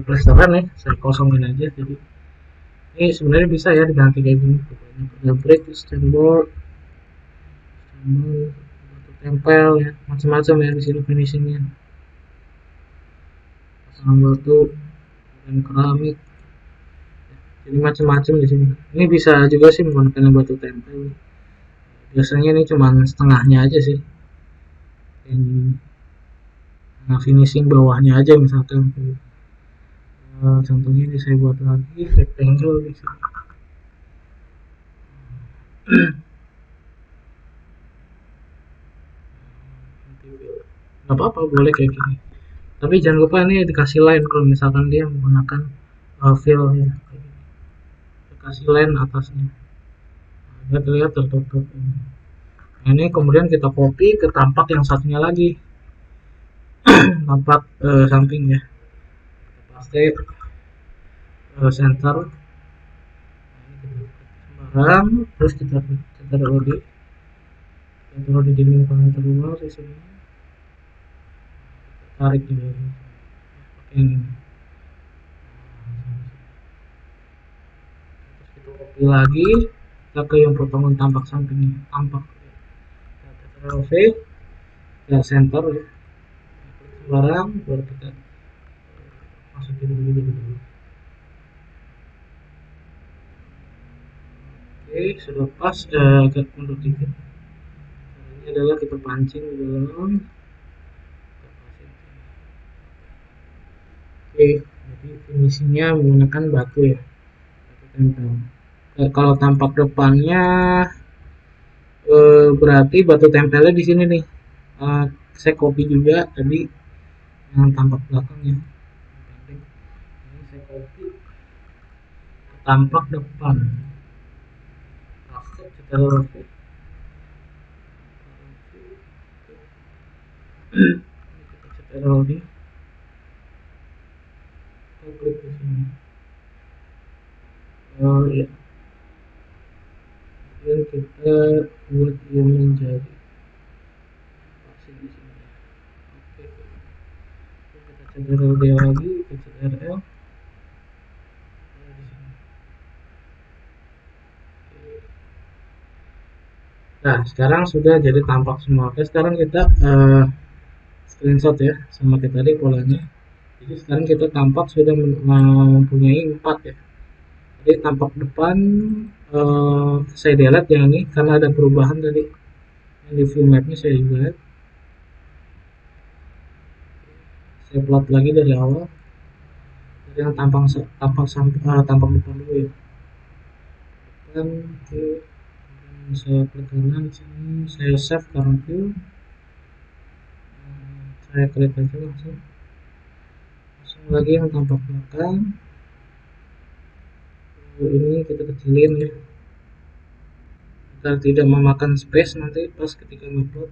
plesteran ya, saya kosongin aja. Jadi ini sebenarnya bisa ya diganti kayak gini. Ada brick, stemboard, batu tempel ya, macam-macam ya di sini finishingnya. Pasang batu dan keramik. Jadi macam-macam di sini. Ini bisa juga sih menggunakan batu tempel. Biasanya ini cuma setengahnya aja sih. Nah, finishing bawahnya aja misalkan. Contohnya ini saya buat lagi rectangle di sini. Nggak apa-apa, boleh kayak gini. Tapi jangan lupa nih dikasih line kalau misalkan dia menggunakan fill ya. Dikasih line atasnya. Biar terlihat tertutup. Nah, ini kemudian kita copy ke tampak yang satunya lagi. Tampak samping ya. Kita paste center. Sembarang, terus kita taruh di dinding paling terluar di sini. Tarik ini pakai ini. Terus kita copy lagi, kita ke yang potongan tampak sampingnya, tampak. Kita V, kita center ya. Sembarang, baru kita masukin dulu. Oke, sudah pas, agak mundur dikit. Ini adalah kita pancing di dalam. Oke, jadi finishingnya menggunakan batu ya, batu tempel. Kalau tampak depannya berarti batu tempelnya di sini nih. Saya copy juga tadi yang tampak belakangnya. Ini saya copy tampak depan. Kita review. Kita loading. Kita klik di sini. Oh iya. Dan kita buat dia menjadi vaksin di sini. Oke. Kita CTRL dia lagi, kita CTRL. Nah, sekarang sudah jadi tampak semua. Oke, sekarang kita screenshot ya, sama kita tadi polanya. Jadi sekarang kita tampak sudah mempunyai 4 ya. Jadi tampak depan saya delete yang ini karena ada perubahan tadi. Yang di view mapnya saya delete. Saya plot lagi dari awal. Jadi yang tampak depan dulu ya. Dan saya klik kanan sini, saya save current view. Saya klik aja langsung lagi yang tampak belakang. Ini kita kecilin ya agar tidak memakan space nanti pas ketika ngupload.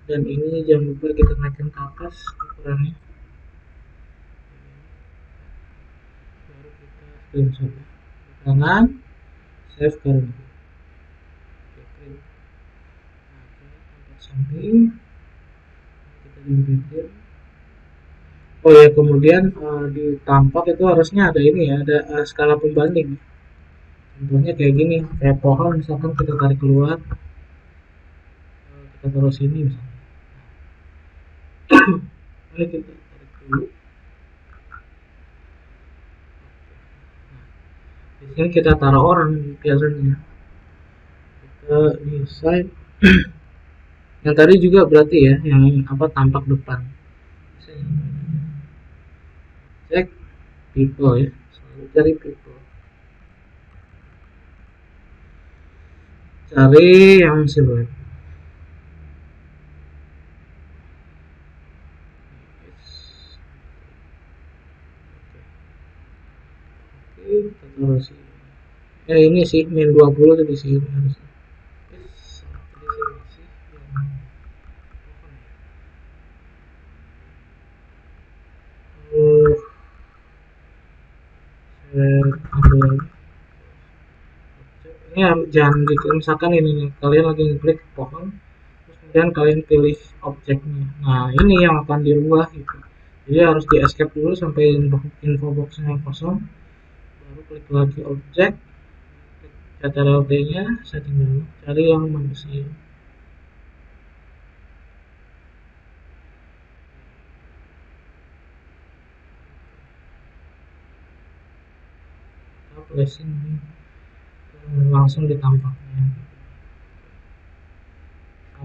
Dan ini jangan lupa kita naikkan ke atas ukurannya, baru kita screenshot kanan, save current view. Tampak samping kita jumpitin. Oh ya, kemudian di tampak itu harusnya ada ini ya, ada skala pembanding. Contohnya kayak gini, kayak pohon misalkan kita tarik keluar, kita taruh sini misalkan. Ini kita tarik dulu. Di sini kita taruh orang biasanya. Kita desain. Yang tadi juga berarti ya, yang apa tampak depan. objek people ya, selalu cari people, cari yang silhouette. Oke, kita taruh sini. Ini sih min 20 tuh di sini harusnya. Ini jangan misalkan ini nih, kalian lagi ngeklik pohon, terus kemudian kalian pilih objeknya. Nah ini yang akan dirubah gitu. Jadi harus di escape dulu sampai info boxnya kosong, baru klik lagi objek, CTRL T nya setting dulu, cari yang manusia. Kita placing langsung di tampaknya.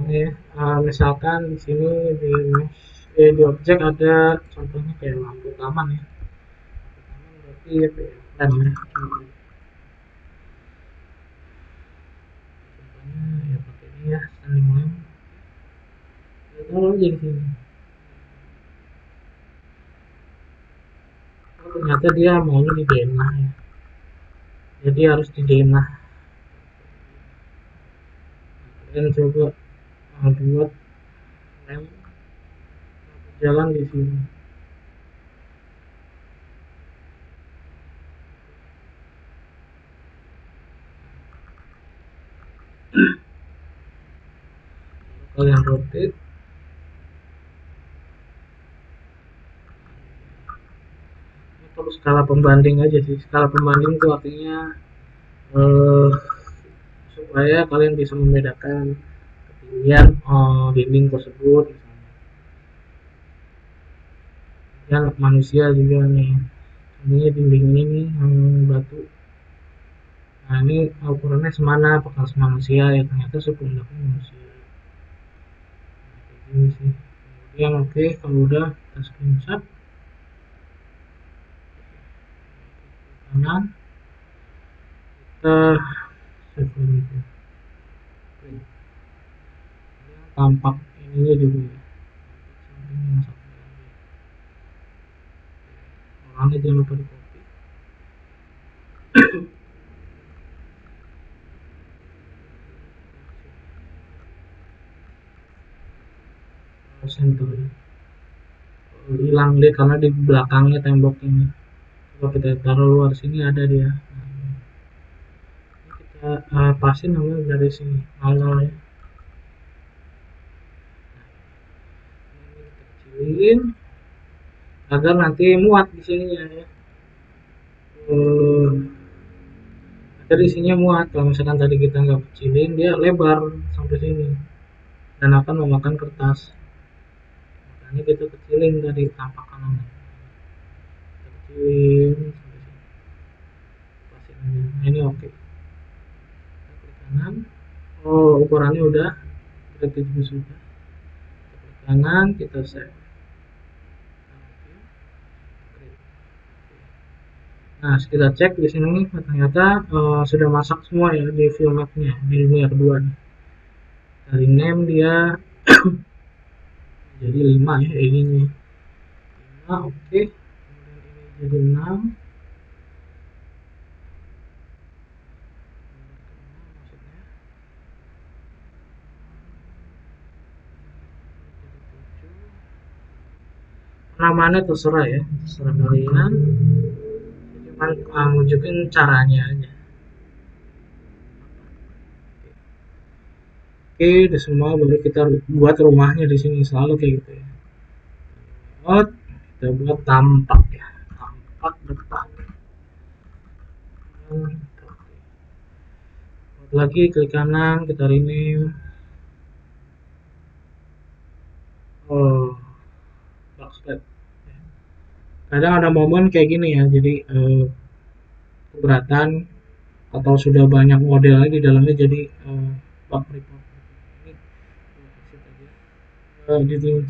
Ya, misalkan di sini di objek ada contohnya kayak lampu taman ya. Berarti ya lem ya. Contohnya ya pakai ini ya, standing lamp. Taruh aja di sini. Oh, ternyata dia maunya di denah ya. Jadi harus di denah. Dan coba buat lem jalan di sini. Kalian rotate, terus skala pembanding aja sih. Skala pembanding itu artinya supaya kalian bisa membedakan ketinggian dinding tersebut. Dan manusia juga nih, ini dinding ini yang batu. Nah ini ukurannya semana, apakah manusia ya, ternyata sepundaknya manusia. Nah, ini sih. Kemudian oke, kalau udah kita screenshot kanan, kita save itu. Tampak ininya juga ya. Orangnya jangan lupa di copy. Center hilang deh karena di belakangnya tembok ini. Coba kita taruh luar sini ada dia. Nah, kita pasin namanya dari sini awal ya. Kecilin agar nanti muat di sini ya. Jadi isinya muat. Kalau misalkan tadi kita nggak kecilin, dia lebar sampai sini dan akan memakan kertas. Makanya kita kecilin dari tampak kanan. Kita kecilin sampai sini. Pasin aja. Nah, ini oke. Kita klik kanan. Oh, ukurannya udah. Kita juga sudah. Kita klik kanan, kita save. Nah, kita cek di sini ternyata sudah masak semua ya di view mapnya di ini yang kedua nih. Dari name dia jadi 5 ya ininya. 5 oke. Kemudian ini jadi 6. Namanya terserah ya, terserah kalian. Cuman nunjukin caranya aja. Oke, udah semua baru kita buat rumahnya di sini selalu kayak gitu ya. Kita buat tampak ya, tampak depan. Buat lagi klik kanan, kita rename. Oh, backslash. Kadang ada momen kayak gini ya, jadi keberatan atau sudah banyak modelnya di dalamnya jadi bug report. Ini exit aja. Gitu.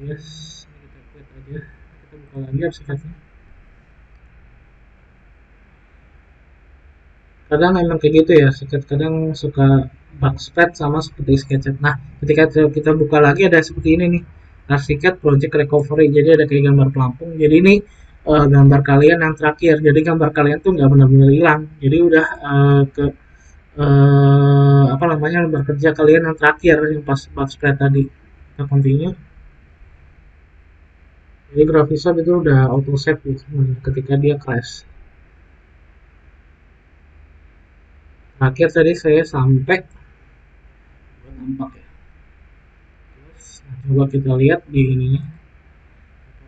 Yes, kita quit aja. Kita buka lagi aplikasinya. Kadang emang kayak gitu ya, kadang suka bug spread sama seperti SketchUp. Nah, ketika kita buka lagi ada seperti ini nih, Archicad Project Recovery. Jadi ada kayak gambar pelampung. Jadi ini gambar kalian yang terakhir. Jadi gambar kalian tuh nggak benar-benar hilang. Jadi udah ke apa namanya, lembar kerja kalian yang terakhir yang pas bug spread tadi. Kita continue. Jadi Graphisoft itu udah auto save gitu ketika dia crash. Terakhir tadi saya sampai tampak ya. Nah, coba kita lihat di ininya,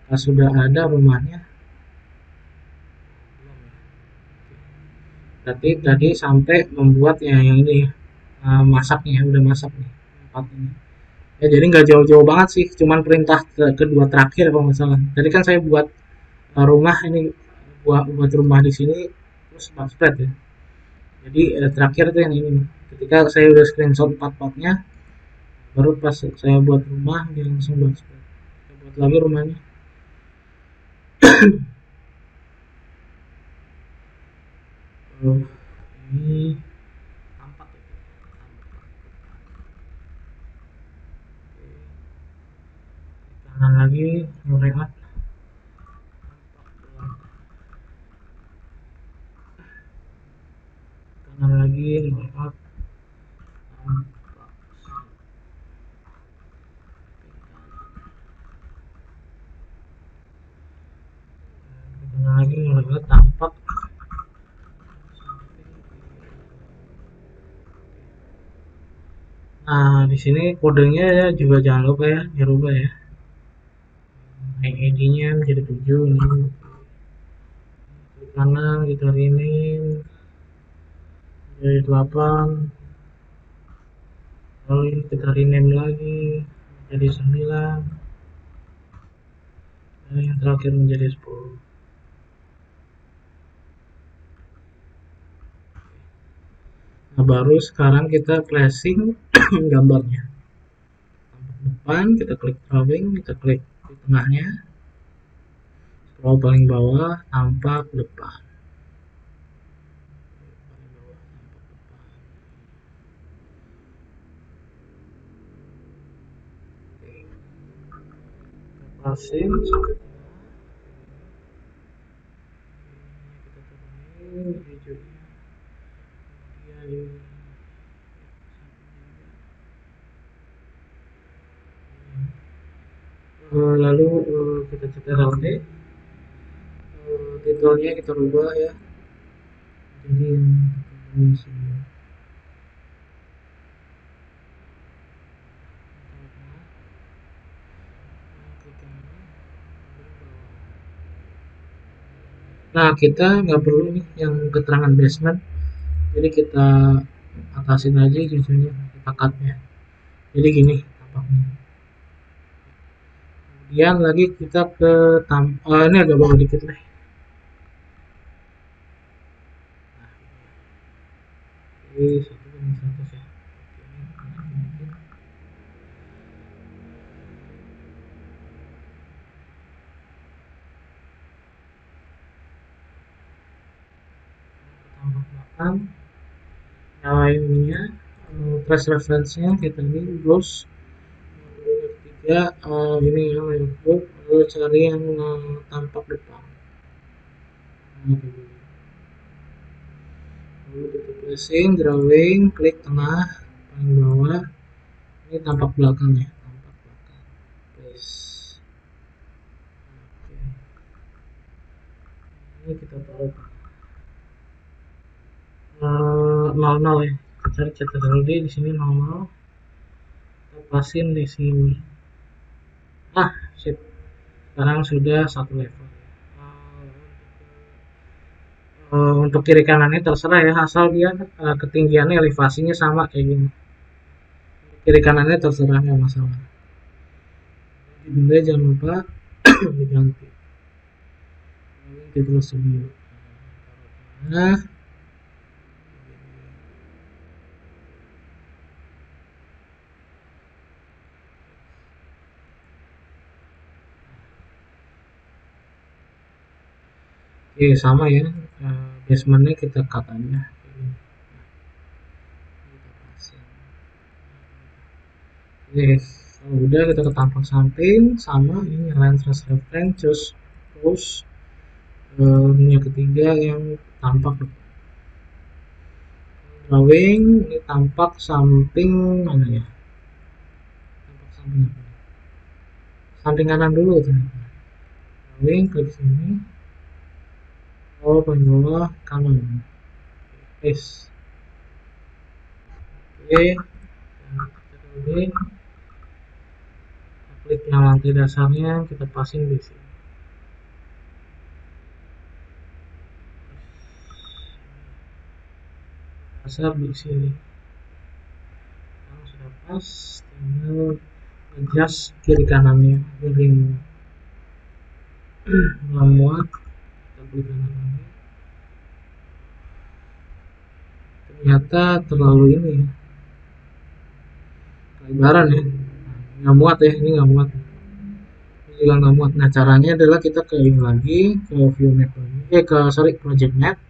apakah sudah ada rumahnya. Berarti tadi sampai membuat yang ini masaknya, udah masak nih tempat ini. Ya jadi nggak jauh-jauh banget sih, cuman perintah kedua terakhir kalau nggak salah. Tadi kan saya buat rumah ini, buat rumah di sini terus spread ya. Jadi terakhir itu yang ini nih. Ketika saya udah screenshot part-partnya, baru pas saya buat rumah dia langsung buat spread. Saya buat lagi rumahnya. Ini tampak ya. Kanan lagi ngerehat. Kanan lagi ngerehat. Kanan lagi ngerehat tampak. Nah, di sini kodenya juga jangan lupa ya, dirubah ya. ID-nya menjadi 7 ini. Klik kanan kita rename jadi 8. Lalu ini kita rename lagi menjadi 9. Dan yang terakhir menjadi 10. Nah, baru sekarang kita flashing gambarnya. Depan kita klik drawing, kita klik di tengahnya, scroll paling bawah tampak depan. Flashing lalu kita cetak LD, titelnya kita rubah ya, jadi yang semua. Nah, kita nggak perlu nih yang keterangan basement, jadi kita atasin aja judulnya, kita cutnya. Jadi gini tampaknya. Kemudian lagi kita ke ini agak bawah dikit nih. Jadi 1 banding 100 ya. Tambah 8. Nyalain ininya, trace reference-nya kita ini browse ya, ini ya layout, lalu cari yang tampak depan. Lalu kita pressing, drawing, klik tengah, paling bawah, ini tampak belakangnya, tampak belakang. Press. Oke. Ini kita taruh 00 ya. Cari CTRL D di sini 00. Kita pasin di sini. Ah, sip. Sekarang sudah 1 level. Untuk kiri kanannya terserah ya, asal dia ketinggiannya elevasinya sama kayak gini. Kiri kanannya terserah, nggak masalah. Judulnya jangan lupa diganti. Titel studio. Nah, Oke, sama ya. Basementnya kita cut aja. Oke, kalau udah kita ke tampak samping sama ini line trace reference, terus yang ketiga yang tampak drawing ini tampak samping mana ya? Tampak samping apa? Samping kanan dulu tuh. Drawing klik sini. Oh, paling bawah kanan. Yes. Oke. Oke. Klik yang lantai dasarnya kita pasang di sini. Pasang di sini. Kalau sudah pas, tinggal adjust kiri kanannya jadi muat. Kita klik kanan lagi. Ternyata terlalu ini ya, kelebaran ya, nggak muat ya, ini nggak muat, ini juga nggak muat. Nah caranya adalah kita ke ini lagi, ke view map lagi, sorry, project map,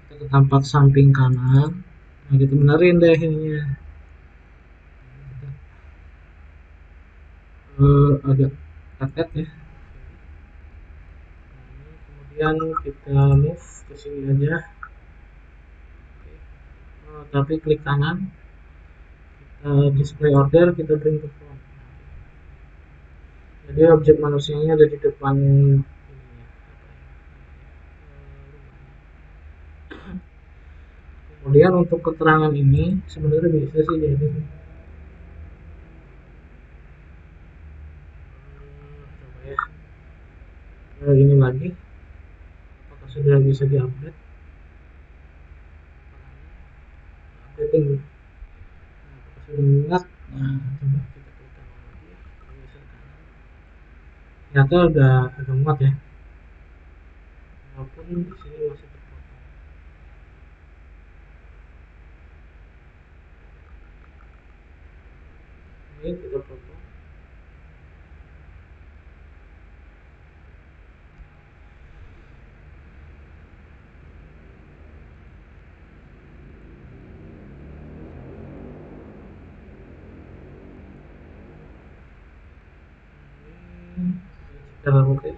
kita ke tampak samping kanan. Nah kita benerin deh ininya, agak kaget ya. Kemudian kita move ke sini aja. Tapi klik kanan, display order, kita bring ke front. Jadi objek manusianya ada di depan ini. Kemudian untuk keterangan ini sebenarnya bisa sih jadi coba ya, ini lagi apakah sudah bisa diupdate, updating, apakah sudah muat. Nah coba kita klik lagi, ternyata udah muat ya, walaupun di sini masih terpotong. Ini kita potong. Kita oke.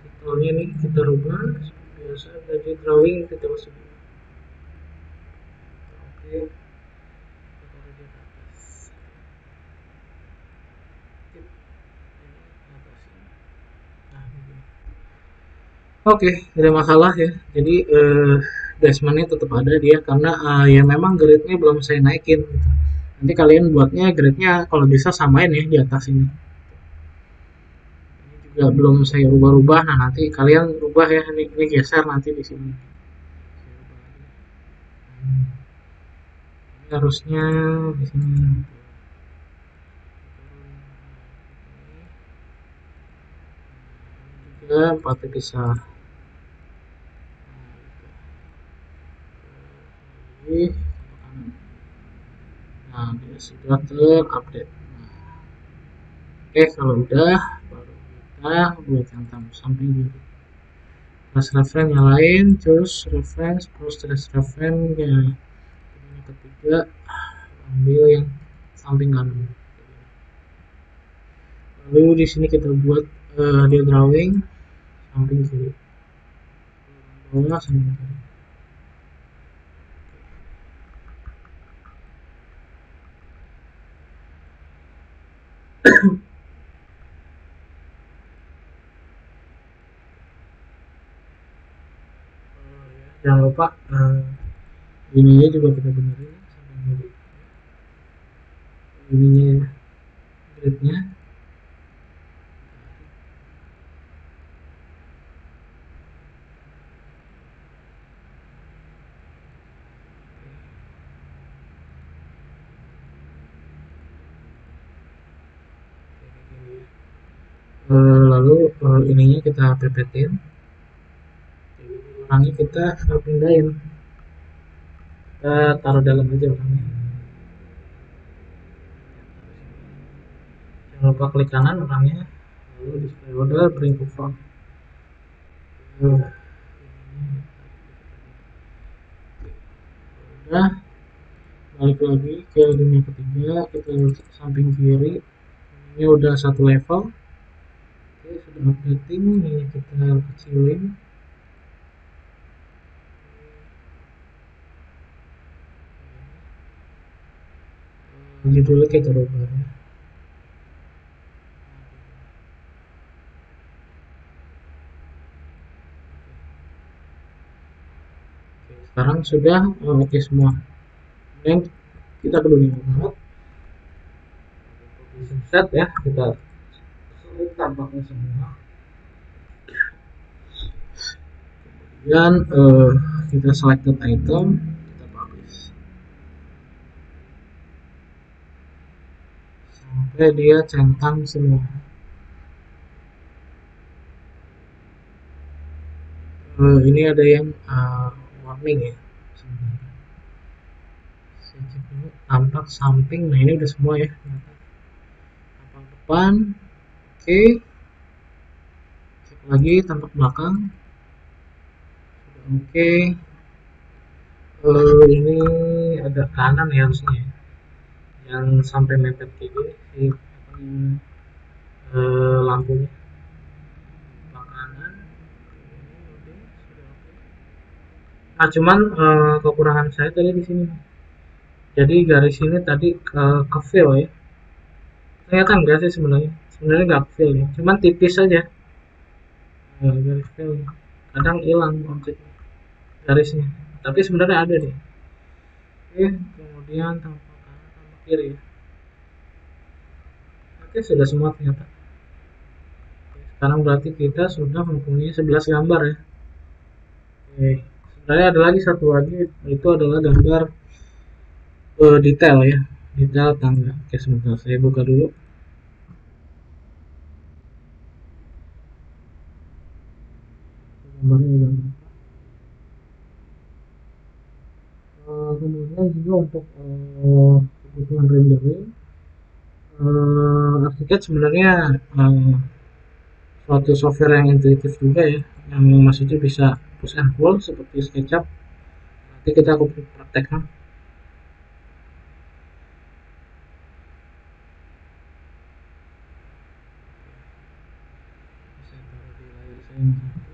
Titelnya nih kita rubah biasa dari drawing kita masukin. Oke. Oke, tidak masalah ya. Jadi basementnya tetap ada dia karena ya memang grade-nya belum saya naikin. Nanti kalian buatnya grade-nya kalau bisa samain ya di atas ini. Ini juga belum saya rubah-rubah. Nah nanti kalian rubah ya. Ini geser nanti di sini. Ini harusnya di sini. Juga 4 pisah. Nah, dia sudah terupdate. Oke, kalau udah baru kita buat yang samping kiri. Trace reference yang lain, choose reference, terus trace reference yang ketiga, ambil yang samping kanan. Lalu di sini kita buat dia drawing samping kiri. Bawah samping kiri. Jangan lupa ininya juga kita benerin samping kiri. Ininya ya, gridnya. Lalu ininya kita pepetin, orangnya kita pindahin, kita taruh dalam aja orangnya. Jangan lupa klik kanan orangnya, lalu display order bring to front. Udah, balik lagi ke dunia ketiga, kita samping kiri ini udah satu level. Oke, sudah updating, ini kita kecilin. Judulnya kita rubah ya. Oke, sekarang sudah oke semua. Kemudian kita ke dunia mode, set ya, kita select tampaknya semua. Kemudian kita selected item, kita publish sampai dia centang semua. Ini ada yang warning ya sebenarnya. Saya cek dulu tampak samping, nah ini udah semua ya, tampak depan oke. Cek lagi tampak belakang sudah oke. Ini ada kanan ya harusnya ya, yang sampai mepet kayak gini si lampunya kanan. Nah cuman kekurangan saya tadi di sini, jadi garis ini tadi ke fill ya, kelihatan nggak sih sebenarnya nggak fill ya, cuman tipis saja. Garis fill kadang hilang objek garisnya, tapi sebenarnya ada deh. Oke, kemudian tampak kanan tampak kiri ya. Oke, sudah semua ternyata. Sekarang berarti kita sudah mempunyai 11 gambar ya. Oke, sebenarnya ada lagi satu lagi, itu adalah gambar detail ya, detail tangga. Oke, sebentar saya buka dulu. Gambarnya udah. Kemudian juga untuk kebutuhan rendering, Archicad sebenarnya suatu software yang intuitif juga ya, yang maksudnya bisa push and pull seperti SketchUp. Nanti kita akan praktekkan. Saya taruh di layar saya yang satu.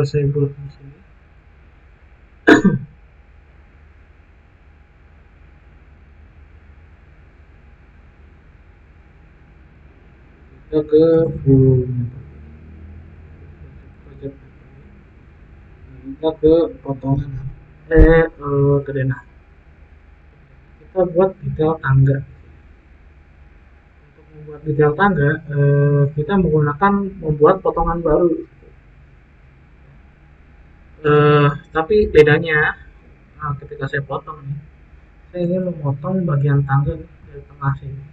Saya buat di sini. Kita ke full project, kita ke potongan ke denah, kita buat detail tangga. Untuk membuat detail tangga kita menggunakan membuat potongan baru, tapi bedanya ketika saya potong nih, saya ingin memotong bagian tangga dari tengah sini,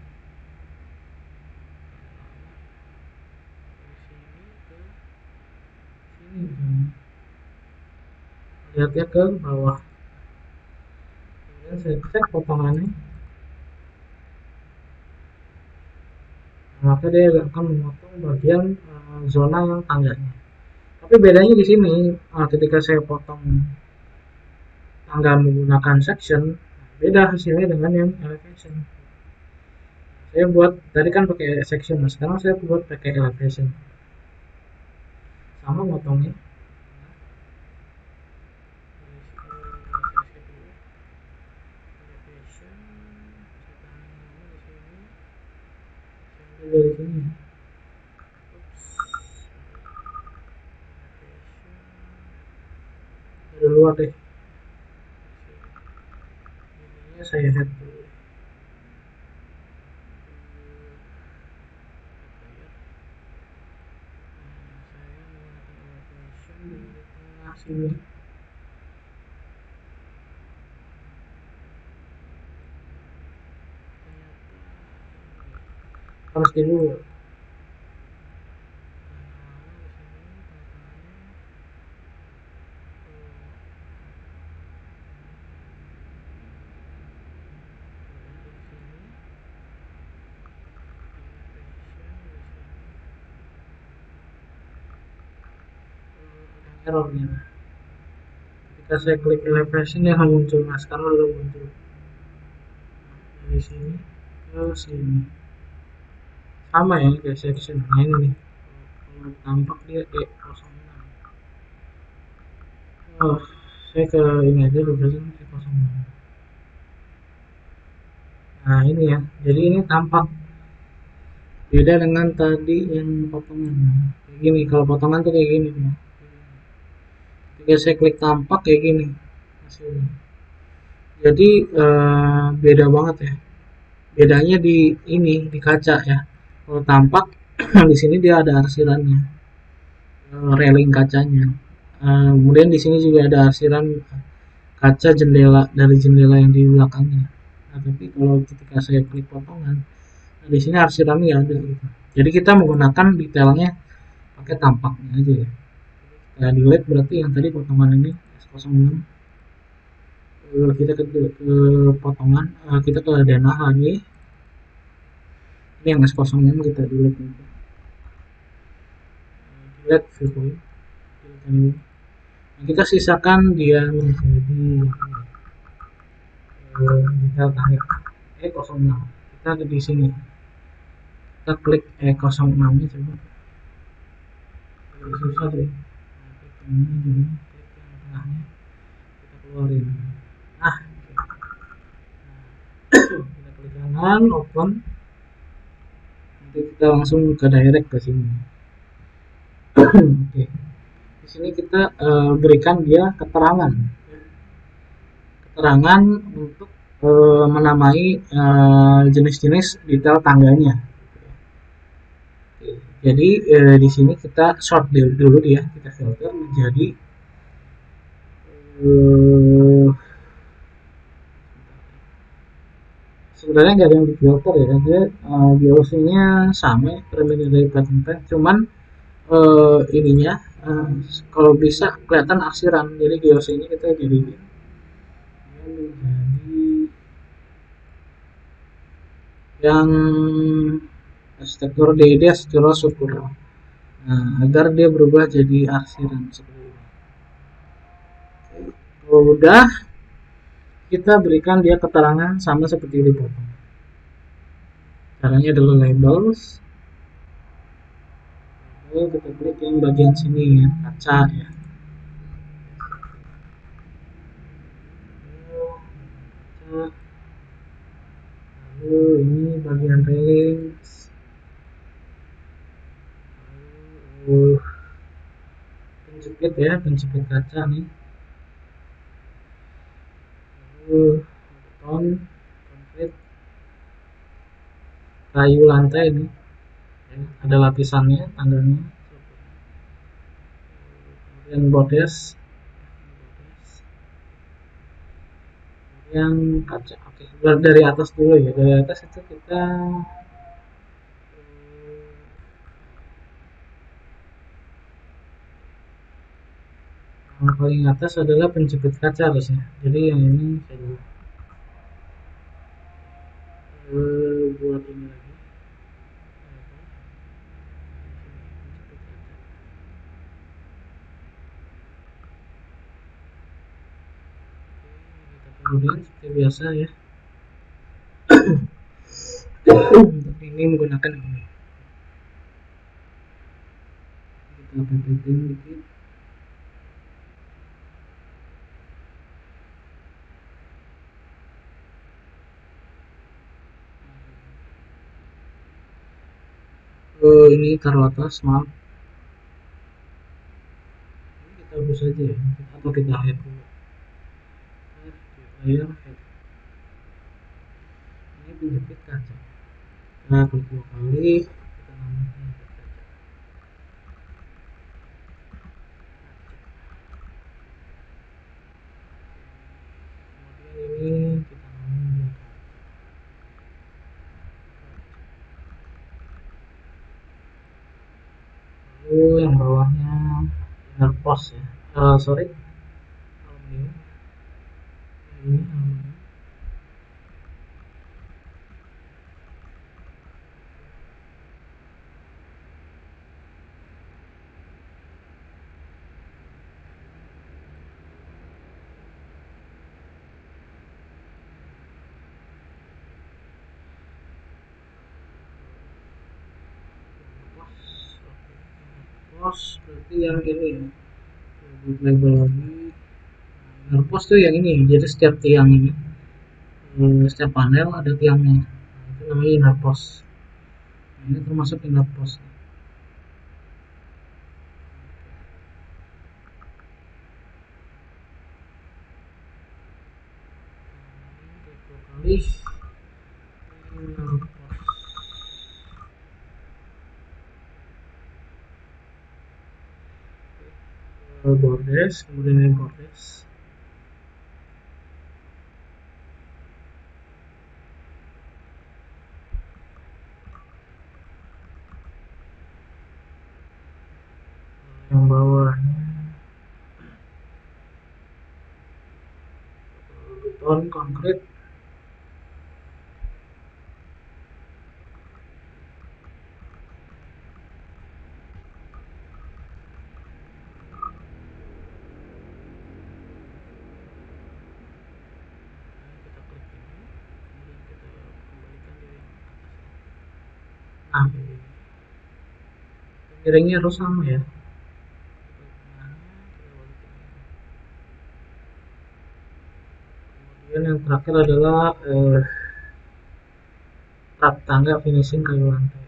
lihatnya ke bawah. Kemudian saya cek potongannya, maka dia akan memotong bagian zona yang tangganya. Tapi bedanya di sini, ketika saya potong tangga menggunakan section, beda hasilnya dengan yang elevation. Saya buat tadi kan pakai section, nah sekarang saya buat pakai elevation, sama motongnya. Dari sini dari luar deh, ini saya head dulu. Sini harus dulu. errornya. Ketika saya klik elevation ya muncul, nah sekarang udah muncul dari sini ke sini sama ya kayak section. Nah ini nih kalau tampak dia E06. Oh, saya ke ini aja refreshing E06. Nah ini ya, jadi ini tampak beda dengan tadi yang potongan. Kayak gini, kalau potongan tuh kayak gini. Ketika saya klik tampak kayak gini hasilnya. Jadi beda banget ya. Bedanya di ini di kaca ya. Kalau tampak di sini dia ada arsirannya, railing kacanya. Kemudian di sini juga ada arsiran kaca jendela dari jendela yang di belakangnya. Nah, tapi kalau ketika saya klik potongan, nah di sini arsirannya ada gitu. Jadi kita menggunakan detailnya pakai tampaknya aja ya. Kita delete berarti yang tadi potongan ini S06. Kita ke potongan, kita ke denah lagi. Ini yang S06 kita delete. Delete view. Nah, kita sisakan dia menjadi detail tangga E06. Kita ada di sini. Kita klik E06 nya coba. Susah sih. Ini jadi klik yang tengahnya kita keluarin. Nah, kita klik kanan, open. Nanti kita langsung ke direct ke sini. Oke. Di sini kita berikan dia keterangan untuk menamai jenis-jenis detail tangganya. Jadi di sini kita sort dulu dia, kita filter menjadi sebenarnya nggak ada yang di filter ya, dia GOC-nya sama preliminary pattern path, cuman ininya kalau bisa kelihatan arsiran, jadi GOC-nya kita jadi yang struktur DD struktur syukur. Nah, agar dia berubah jadi arsiran seperti ini. Kalau udah, kita berikan dia keterangan sama seperti di potong. Caranya adalah labels. Lalu kita klik yang bagian sini ya, kaca ya. Lalu ini bagian railing. Penjepit ya, penjepit kaca nih. Lalu beton, konkrit, kayu lantai nih. Ya, ada lapisannya, tangganya. Kemudian bordes, yang kaca. Oke, dari atas dulu ya. Dari atas itu kita yang paling atas adalah penjepit kaca harusnya. Jadi yang ini saya dulu buat ini lagi. Kemudian seperti biasa ya. Tapi ini menggunakan ini. Kita pepetin dikit. Ini taruh atas, maaf. Ini kita hapus saja ya, atau kita hide dulu. Layer head. Ini penjepit kaca. Nah, klik 2 kali. Kita namakan penjepit kaca. Kemudian ini kita namakan kaca. Lalu yang bawahnya inner post ya. Sorry. Aluminium. Ini aluminium. post berarti yang ini ya, buat label lagi. Inner post tuh yang ini, jadi setiap tiang ini, setiap panel ada tiangnya, nah, itu namanya inner post. Nah, ini termasuk inner post. Kali inner post bordes, kemudian ini bordes. Yang bawahnya beton konkret. Kita klik ini, kemudian kita kembalikan dia yang atas. Nah, miringnya harus sama ya. Kemudian yang terakhir adalah trap tangga finishing kayu lantai.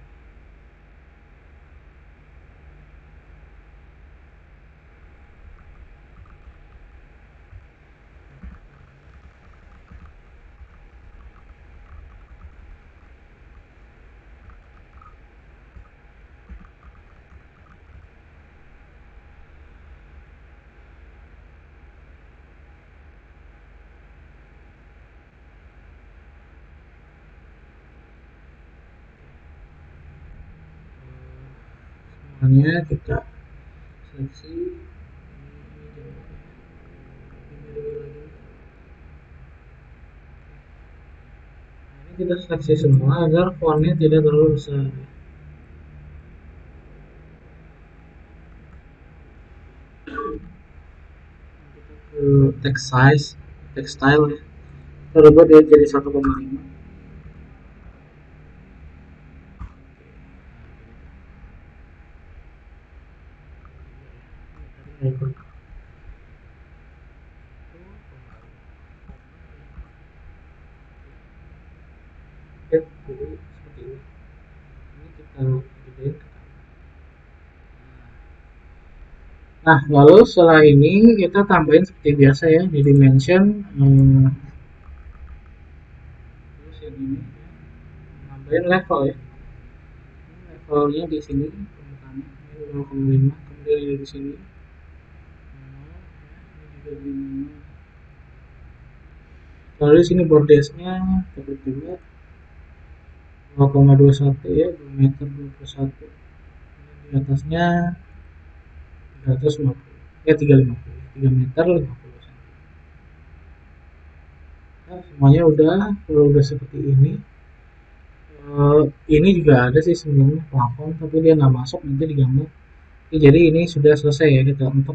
Semuanya kita seleksi. Ini kita seleksi semua agar fontnya tidak terlalu besar. Ke text size, text style ya. Kita rubah dia jadi 1,5. Jadi seperti ini. Ini kita gedein ke kanan. Nah, lalu setelah ini kita tambahin seperti biasa ya di dimension. Terus yang ini tambahin level ya. Levelnya di sini permukaannya ini 0,5, kemudian ini di sini 0, ini juga di 0. Lalu di sini bordesnya kita juga 2,21 ya, 2 meter 21. Di atasnya 350 ya, 350, 3 meter 50 cm. Nah, semuanya udah seperti ini. Ini juga ada sih sebenarnya plafon, tapi dia nggak masuk nanti di gambar. Jadi ini sudah selesai ya kita untuk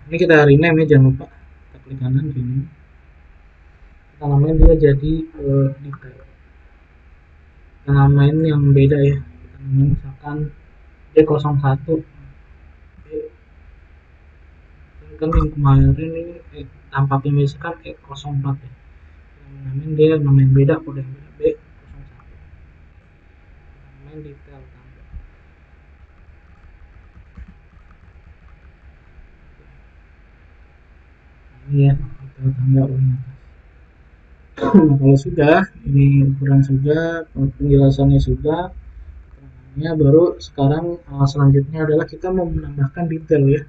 ini kita rename ya, jangan lupa kita klik kanan rename. Kita namain dia jadi detail. Kita namain yang beda ya. Kita namain misalkan D01. Kan yang kemarin ini tampaknya misalkan E04 ya. Namain dia namain beda, kode yang beda B01. Namain detail tangga. Ini ya detail tangga paling atas. Nah, kalau sudah ini ukuran sudah, penjelasannya sudah, keterangannya, baru sekarang selanjutnya adalah kita mau menambahkan detail ya.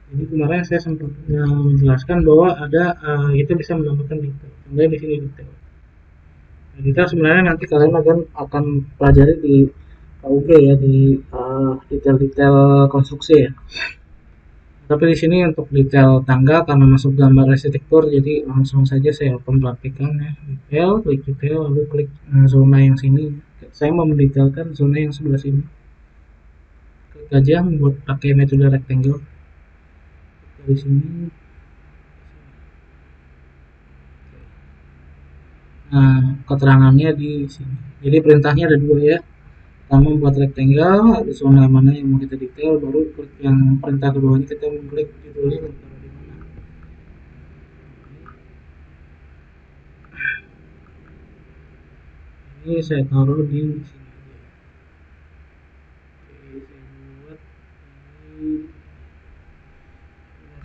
Jadi kemarin saya sempat menjelaskan bahwa ada kita bisa menambahkan detail. Contohnya di sini detail. Nah, detail sebenarnya nanti kalian akan pelajari di KUG ya, di detail-detail konstruksi ya. Tapi di sini untuk detail tangga karena masuk gambar arsitektur, jadi langsung saja saya open praktikan ya. Klik detail, lalu klik zona yang sini. Saya mau mendetailkan zona yang sebelah sini. Klik aja membuat pakai metode rectangle. Dari sini. Nah, keterangannya di sini. Jadi perintahnya ada dua ya. Pertama buat rectangle, ada zona mana yang mau kita detail, baru klik yang perintah keduanya kita mengklik judulnya taruh di mana. Ini saya taruh di sini aja. Oke, saya buat ini.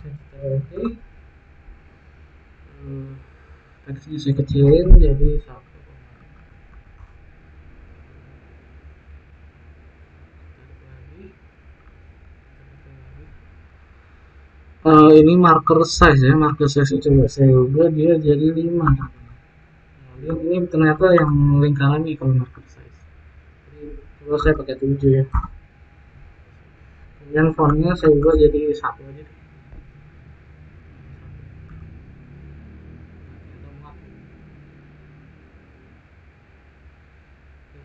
Saya taruh oke. Teksnya saya kecilin jadi 1. Ini marker size ya, marker size coba saya ubah dia jadi 5. Nah, ini ternyata yang lingkaran nih kalau marker size. Jadi coba saya pakai 7 ya. Kemudian fontnya saya ubah jadi 1 aja.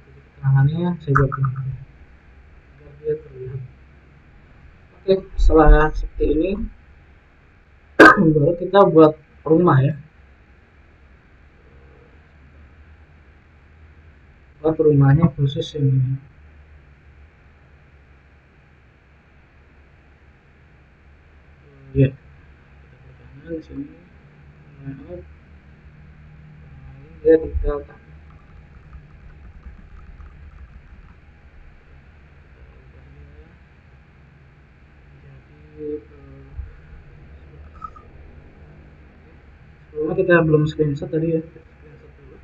Keterangannya saya buat ini biar dia terlihat. Oke, setelah seperti ini baru kita buat rumah ya. Buat rumahnya khusus yang ini. Ya, kita di sini layout, ini dia detail kan. Jadi sebelumnya kita belum screenshot tadi ya. Screenshot dulu.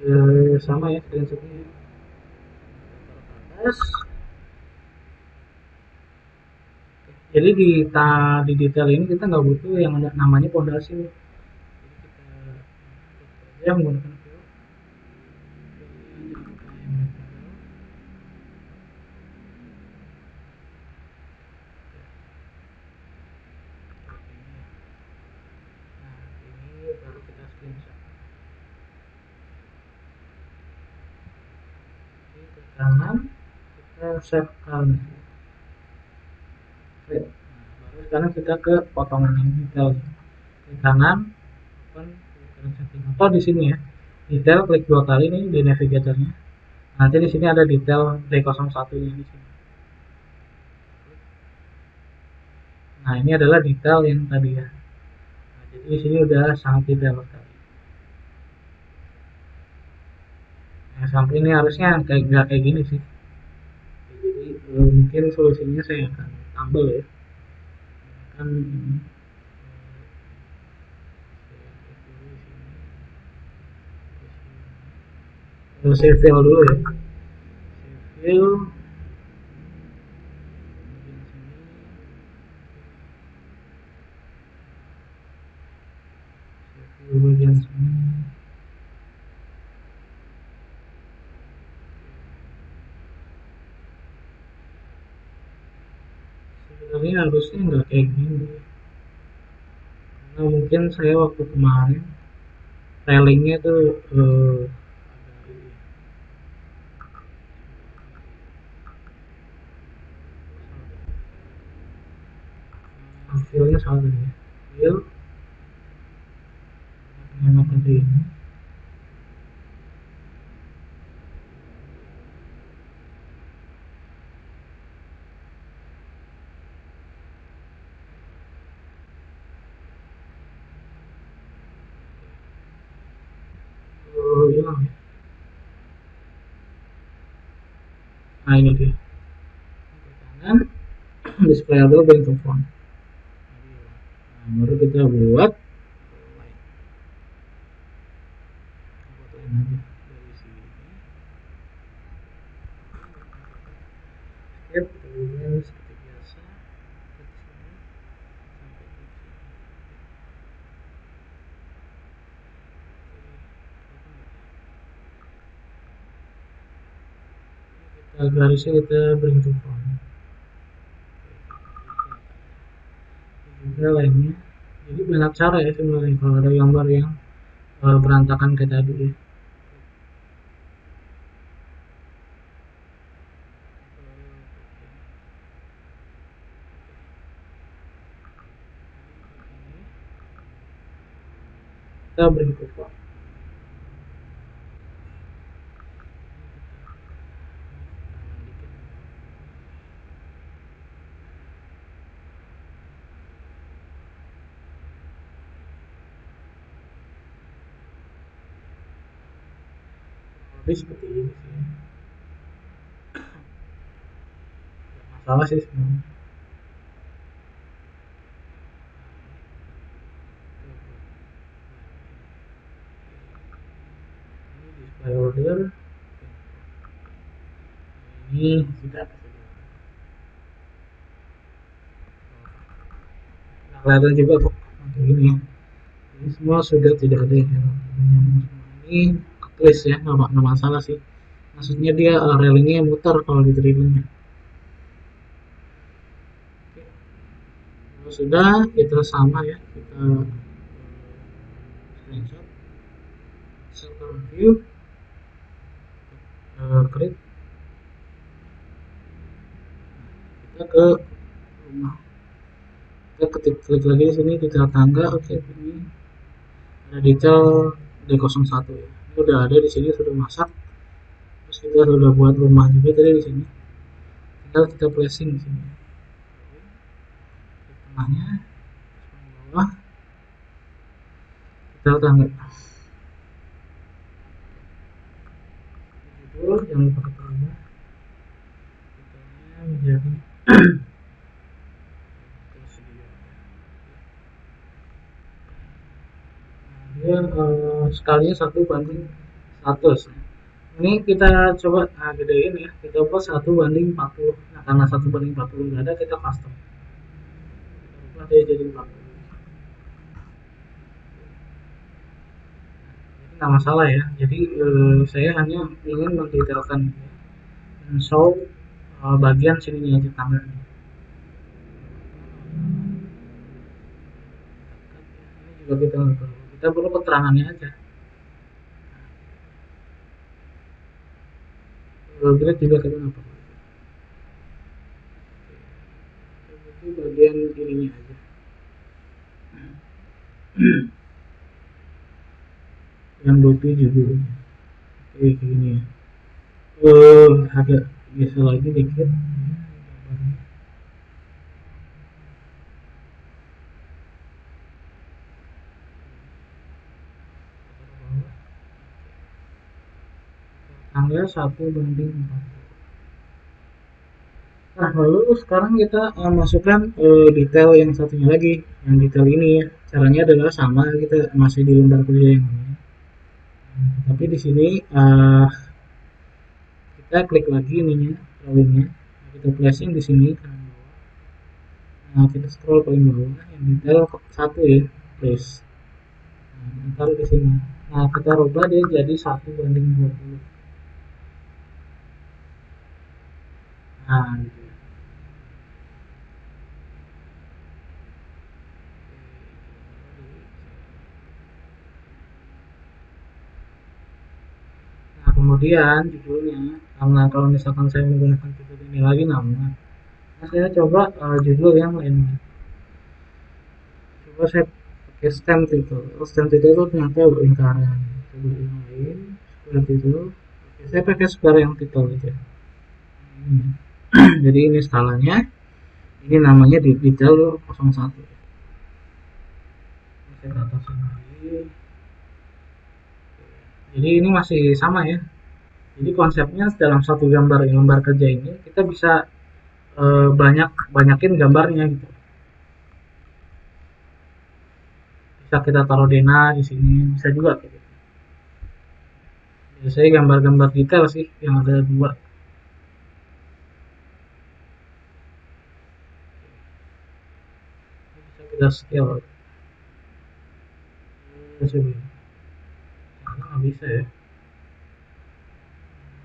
Jadi sama ya screenshotnya. Atas. Jadi di detail ini kita nggak butuh yang namanya pondasi. Jadi kita ya menggunakan fill. Nah, ini baru kita screenshot. Ini ke kanan, kita save kan. Baru sekarang kita ke potongan yang detail. Ke kanan, open setting. Atau di sini ya, detail klik 2 kali nih di navigatornya. Nanti di sini ada detail D01 nya di sini. Nah, ini adalah detail yang tadi ya. Nah, jadi di sini udah sangat detail sekali. Nah, sampai ini harusnya nggak kayak gini sih. Jadi mungkin solusinya saya akan tambah ya. Kan saya fill dulu ya. Saya fill bagian sini. Sebenarnya harusnya nggak kayak gini. Karena mungkin saya waktu kemarin railingnya tuh fillnya salah tadi ya. Fill nama tadi ini. Hilang ya. Nah ini dia. Kanan display able bentuk font. Nah, baru kita buat line aja dari sini. Skip kemudian seperti biasa ke sini sampai di sini. Kita garisnya kita bring to font. Juga lainnya. Jadi banyak cara ya sebenarnya kalau ada gambar yang berantakan kayak tadi ya. Kita bring to font. tapi seperti ini sih, masalah sih sebenarnya. Ini display order, ini sudah kelihatan juga kok untuk ini semua sudah tidak ada yang nyambung semua. Ini tulis ya, nggak masalah sih, maksudnya dia railingnya muter kalau di 3D nya. Kalau sudah kita sama ya, kita screenshot, server view, create, kita ke rumah, kita klik lagi di sini detail tangga. Oke, ini ada detail D01 ya, ini udah ada di sini, sudah masak. Terus kita sudah buat rumah juga tadi di sini, tinggal kita placing di sini di tengahnya, bawah detail tangga, judul jangan lupa kita ubah detailnya menjadi dia skalinya 1:100. Ini kita coba gedein ya, kita ubah 1:40. Nah, karena 1:40 nggak ada, kita custom, kita ubah dia jadi 40. Ini nggak masalah ya, jadi saya hanya ingin mendetailkan show bagian sininya aja, tangga. Ini juga kita nggak perlu, kita perlu keterangannya aja. Grade juga kita nggak perlu, itu bagian ininya aja. Yang dopi juga kayak gini ya, agak biasa lagi dikit. Tanggal 1:40. Nah, lalu sekarang kita masukkan detail yang satunya lagi, yang detail ini ya. Caranya adalah sama, kita masih di lembar kerja yang ini. Tapi di sini kita klik lagi ininya, drawingnya. Kita placing di sini kanan bawah. Nah, kita scroll paling bawah, yang detail satu ya, place. Nah, taruh di sini. Nah, kita rubah dia jadi 1:20. Nah, gitu. Nah, kemudian judulnya, karena kalau misalkan saya menggunakan judul ini lagi nama, nah saya coba judul yang lain. Coba saya pakai stem title. Stem title itu ternyata lingkaran. Coba yang lain, square title. Oke, saya pakai square yang title aja. Ini. Jadi ini skalanya, ini namanya di detail 01. Saya atasin lagi. Jadi ini masih sama ya. Jadi konsepnya dalam satu lembar kerja ini kita bisa banyakin gambarnya gitu. Bisa kita taruh dena di sini, bisa juga kayak gitu. Biasanya gambar-gambar detail sih yang ada dua. Bisa kita scale. Coba. Karena nggak bisa ya.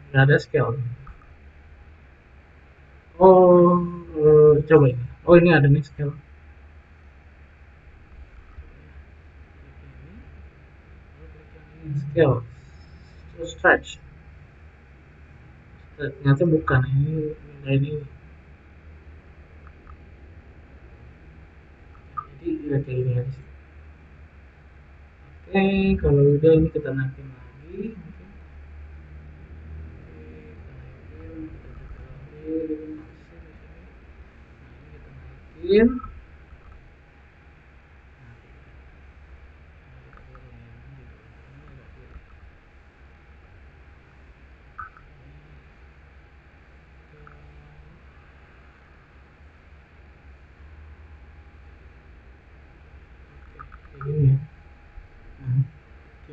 Nggak ada scale. Oh, coba ini. Oh, ini ada nih scale. Scale. Stretch. Ternyata bukan ini. Jadi ya kayak gini aja. Oke, kalau udah ini kita naikin lagi. Naikin.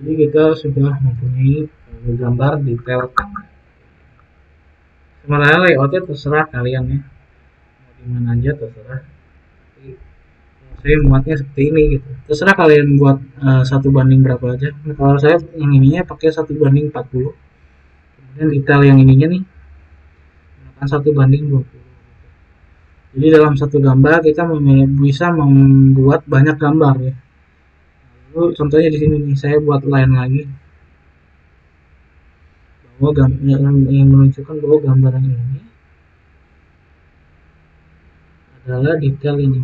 Jadi kita sudah mempunyai gambar detail. Sebenarnya layoutnya terserah kalian ya, mau dimana aja terserah. Tapi saya muatnya seperti ini gitu. Terserah kalian buat 1 banding berapa aja. Nah, kalau saya yang ininya pakai 1 banding 40. Kemudian detail yang ininya nih gunakan 1 banding 20. Jadi dalam satu gambar kita bisa membuat banyak gambar ya. Lalu contohnya di sini nih saya buat line lagi bahwa yang menunjukkan bahwa gambaran ini adalah detail ini.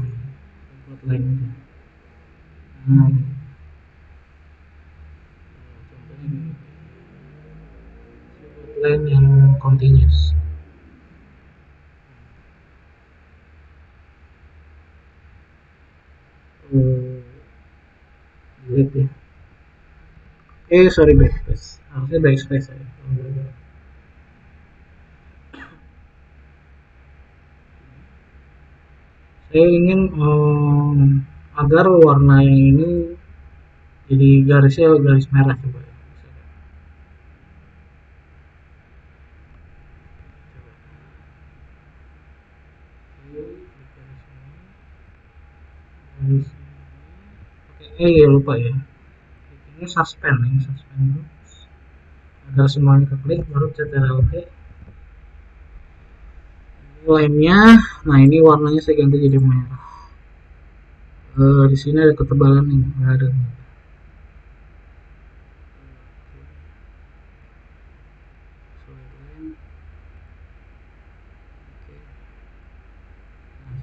Buat line ini. Nah, contohnya ini. Buat line yang continuous. Delete ya. Sorry, backspace. Harusnya backspace saya. Saya ingin agar warna yang ini jadi garisnya garis merah coba ya. Oke, ya lupa ya. Ini suspend dulu. Agar semuanya keklik baru ctrl-t. Line-nya, nah ini warnanya saya ganti jadi merah. Di sini ada ketebalan ini, nggak ada.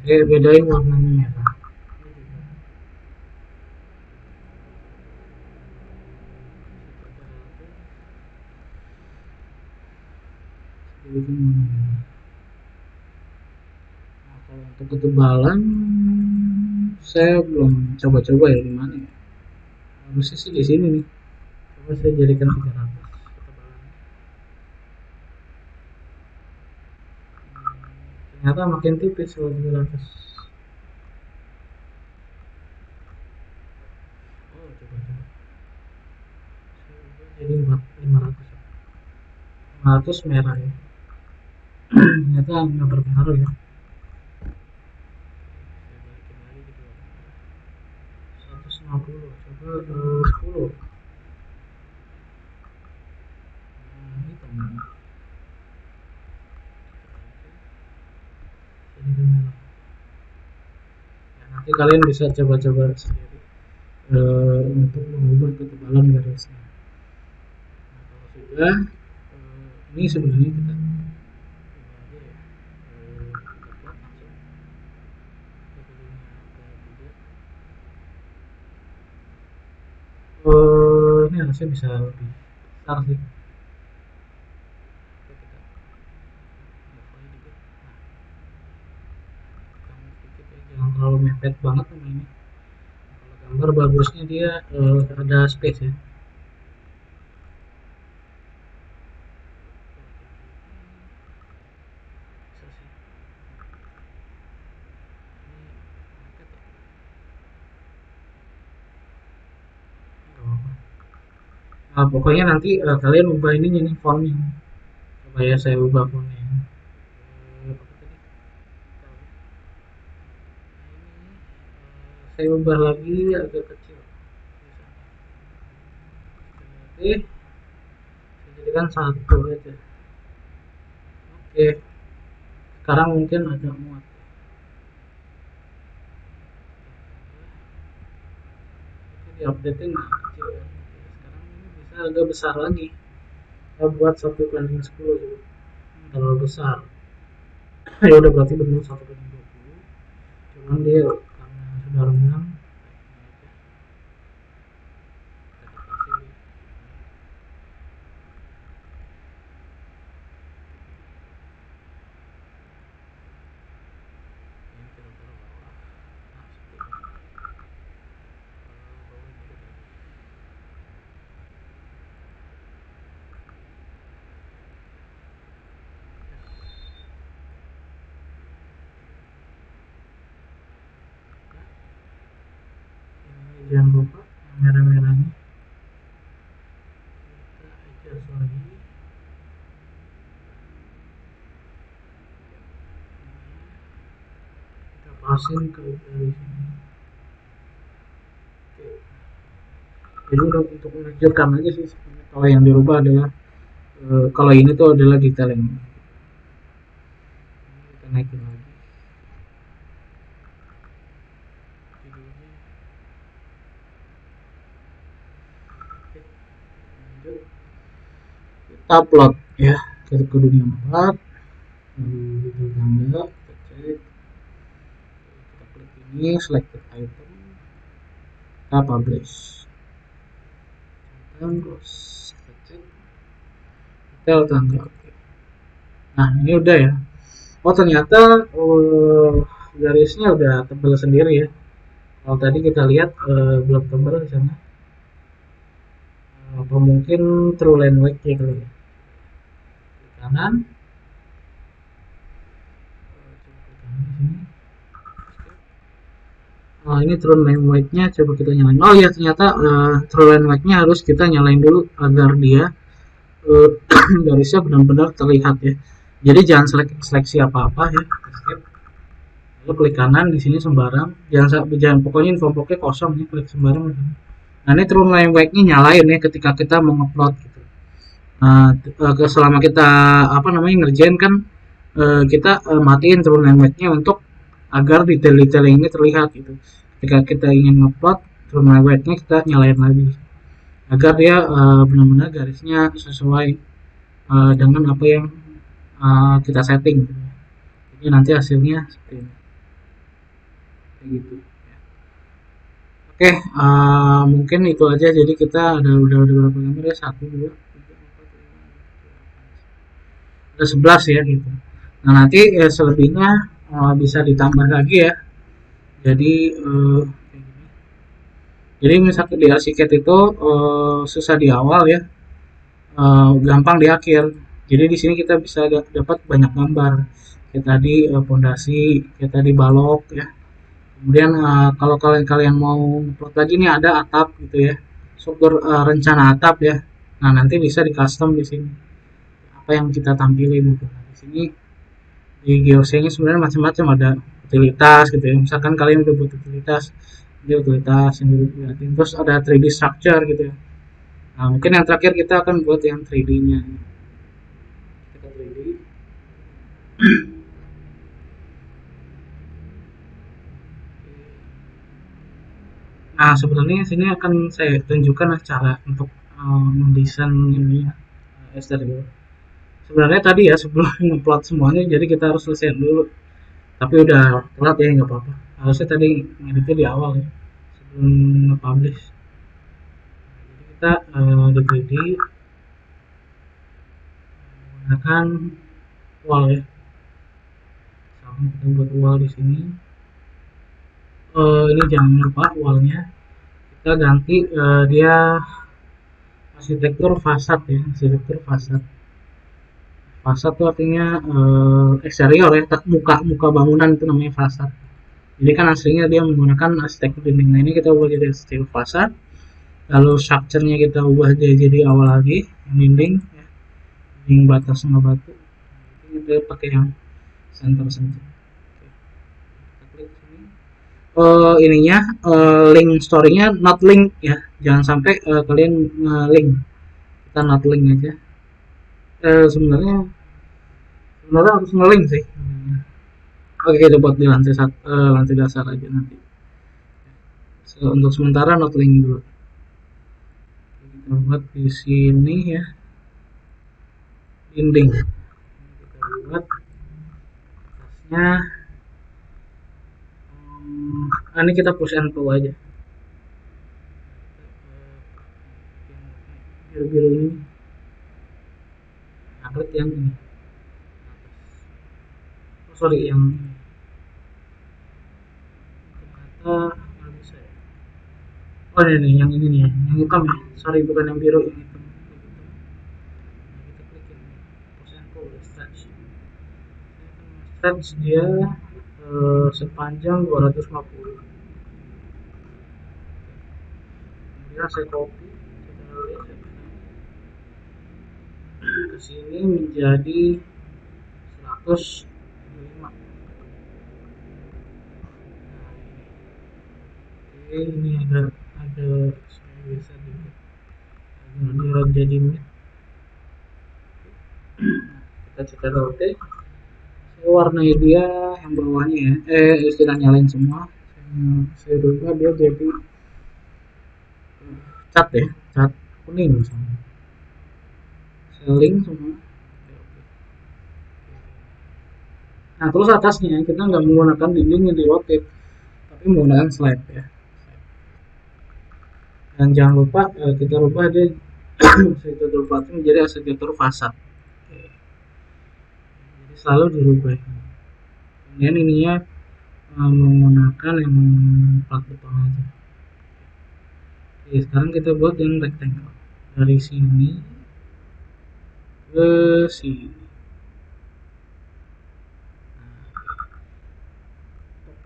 Saya bedain warnanya merah. Nah, kalau untuk ketebalan saya belum coba-coba ya di mana ya. Harusnya sih di sini nih. Coba saya jadikan 300 ketebalan. Ternyata makin tipis kalau 300. Oh, coba-coba. Jadi 500. 500 merah ya. Ternyata nggak berpengaruh ya. 150 coba 10. Hitam. Nanti kalian bisa coba-coba sendiri untuk mengubah ketebalan garisnya. Nah, kalau sudah ini sebenarnya kita ini harusnya bisa lebih besar sih. Jangan terlalu mepet banget sama ini. Kalau gambar bagusnya dia ada space ya. Nah, pokoknya nanti kalian ubah ininya nih fontnya. Coba ya saya ubah fontnya. Saya ubah lagi agak kecil. Oke, saya jadikan 1 aja. Oke, sekarang mungkin agak muat. Di update nya kecil ya. Sekarang ini bisa agak besar lagi. Kita buat 1 banding 10 juga. Terlalu besar. Ya udah berarti benar 1 banding 20. Cuman dia karena sudah renggang. Jangan lupa merah-merahnya terusin ke dari sini. Jadi untuk menunjukkan aja sih sebenarnya. Kalau yang dirubah adalah kalau ini tuh adalah detailing. Kita naikin lagi. Kita upload ya, kita ke dunia 4, lalu kita tanda, kita cek, kita klik ini, selected item, kita publish, terus kita cek, detail tanggal. Nah ini udah ya. Oh ternyata garisnya udah tebal sendiri ya. Kalau tadi kita lihat belum tebal di sana. Apa mungkin true line weight ya kali ya. Di kanan. Nah, ini true line weight-nya coba kita nyalain. Oh iya ternyata true line weight-nya harus kita nyalain dulu agar dia garisnya benar-benar terlihat ya. Jadi jangan seleksi apa-apa ya. Lalu klik kanan di sini sembarang. Jangan pokoknya info boxnya kosong ya, klik sembarang. Nah ini true line weight-nya nyalain ya ketika kita mau upload gitu. Nah, selama kita apa namanya ngerjain kan kita matiin true line weight-nya untuk agar detail-detail ini terlihat gitu. Ketika kita ingin upload true line weight-nya kita nyalain lagi agar dia benar-benar garisnya sesuai dengan apa yang kita setting. Jadi nanti hasilnya seperti ini. Kayak gitu. Oke, mungkin itu aja. Jadi kita udah berapa gambar ya? 1, 2, 3, 4, 5, ada 11 ya gitu. Nah nanti selebihnya bisa ditambah lagi ya. Jadi misalkan di Archicad itu susah di awal ya, gampang di akhir. Jadi di sini kita bisa dapat banyak gambar. Kayak tadi pondasi, kayak tadi balok ya. Kemudian kalau kalian mau upload lagi nih ada atap gitu ya, struktur rencana atap ya. Nah nanti bisa di custom di sini apa yang kita tampilin gitu. Nah, di sini di geosenya sebenarnya macam-macam, ada utilitas gitu ya. Misalkan kalian udah buat utilitas, ini utilitas yang dilihatin. Terus ada 3D structure gitu ya. Nah mungkin yang terakhir kita akan buat yang 3D-nya. Kita 3D. Nah, sebenarnya sini akan saya tunjukkan cara untuk mendesain ini exterior. Sebenarnya tadi ya sebelum ngeplot semuanya, jadi kita harus selesai dulu. Tapi udah telat ya, nggak apa-apa. Harusnya tadi ngeditnya di awal ya, sebelum nge-publish. Jadi kita di 3D menggunakan wall ya. Sama kita buat wall di sini. Ini jangan lupa wallnya kita ganti dia arsitektur fasad ya, arsitektur fasad. Fasad itu artinya eksterior ya, muka bangunan itu namanya fasad. Jadi kan aslinya dia menggunakan arsitektur dinding. Nah ini kita ubah jadi arsitektur fasad. Lalu structure-nya kita ubah jadi awal lagi dinding ya. Dinding bata sama batu. Ini kita pakai yang center. Ininya link story-nya not link ya. Jangan sampai kalian link. Kita not link aja. Sebenarnya harus nge-link sih. Oke, kita buat di lantai dasar aja nanti. Untuk sementara not link dulu. Kita buat di sini ya, dinding. Kita buat atasnya. Ini kita push and pull aja. Biru-biru ini. Nah, klik yang ini. Sorry yang ini. Ternyata nggak bisa ya. Oh ini yang ini nih, yang hitam ya. Sorry bukan yang biru, yang hitam. Nah, kita klik ini. Push and pull stretch. Stretch dia sepanjang 250. Kemudian saya copy, kita lihat ke sini menjadi 105. ini ada saya bisa juga dia jadi kita cetak oke. Saya warnai dia yang bawahnya ya, istilah nyalain semua. Saya rubah dia jadi cat ya, cat kuning misalnya. Seling semua. Nah terus atasnya kita nggak menggunakan dinding yang dirotate, tapi menggunakan slide ya. Dan jangan lupa kita rubah dia sektor fasad menjadi sektor fasad. Jadi selalu dirubah. Kemudian ininya menggunakan yang plat beton aja. Oke, sekarang kita buat yang rectangle dari sini ke sini.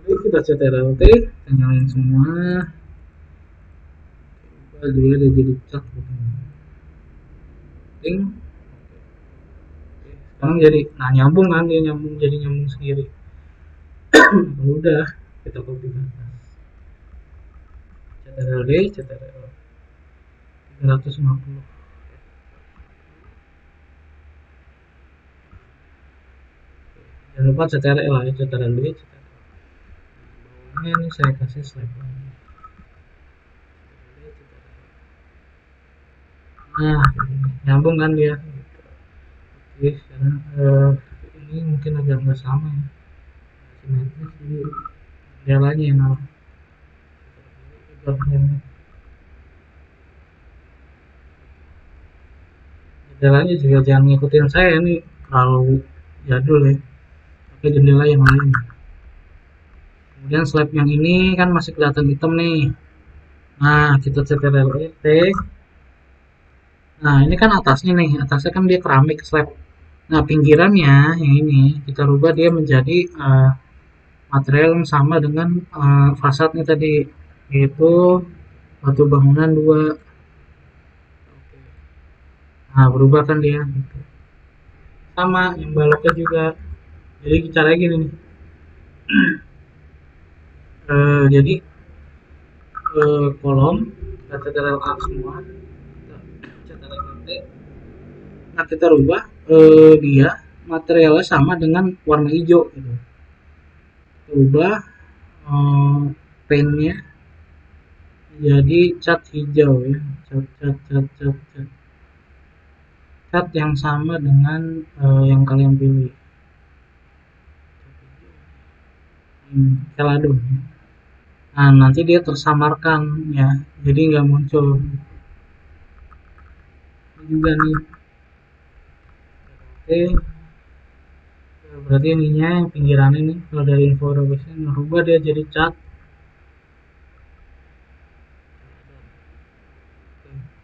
Oke, kita CTRL-T, kita nyalain semua. Dia udah jadi cat ting. Sekarang jadi nyambung kan, dia nyambung jadi nyambung sendiri. Udah kita copy ke atas, CTRL-D, CTRL 350. Jangan lupa CTRL ya, CTRL-D, CTRL. Ini saya kasih slide lagi. Nah, nyambung kan dia. Oke, sekarang ini mungkin agak nggak sama ya. Simetris jadi jalannya yang mau. Jalannya juga jangan ngikutin saya nih, terlalu jadul ya. Pakai jendela yang lain. Kemudian slab yang ini kan masih kelihatan hitam nih. Nah, kita CTRL-T. Nah, ini kan atasnya nih, atasnya kan dia keramik slab. Nah, pinggirannya yang ini kita rubah dia menjadi material yang sama dengan fasadnya tadi, yaitu batu bangunan 2. Nah, berubah kan dia. Sama yang baloknya juga. Jadi caranya gini nih. Jadi kolom kita CTRL-A semua, kita CTRL-T. Nah, kita rubah dia materialnya sama dengan warna hijau gitu. Rubah paintnya jadi cat hijau ya, cat yang sama dengan yang kalian pilih. Celadon. Nah, nanti dia tersamarkan ya, jadi nggak muncul. Ini juga nih. Oke, berarti ininya yang pinggiran ini kalau dari info robusnya merubah dia jadi cat.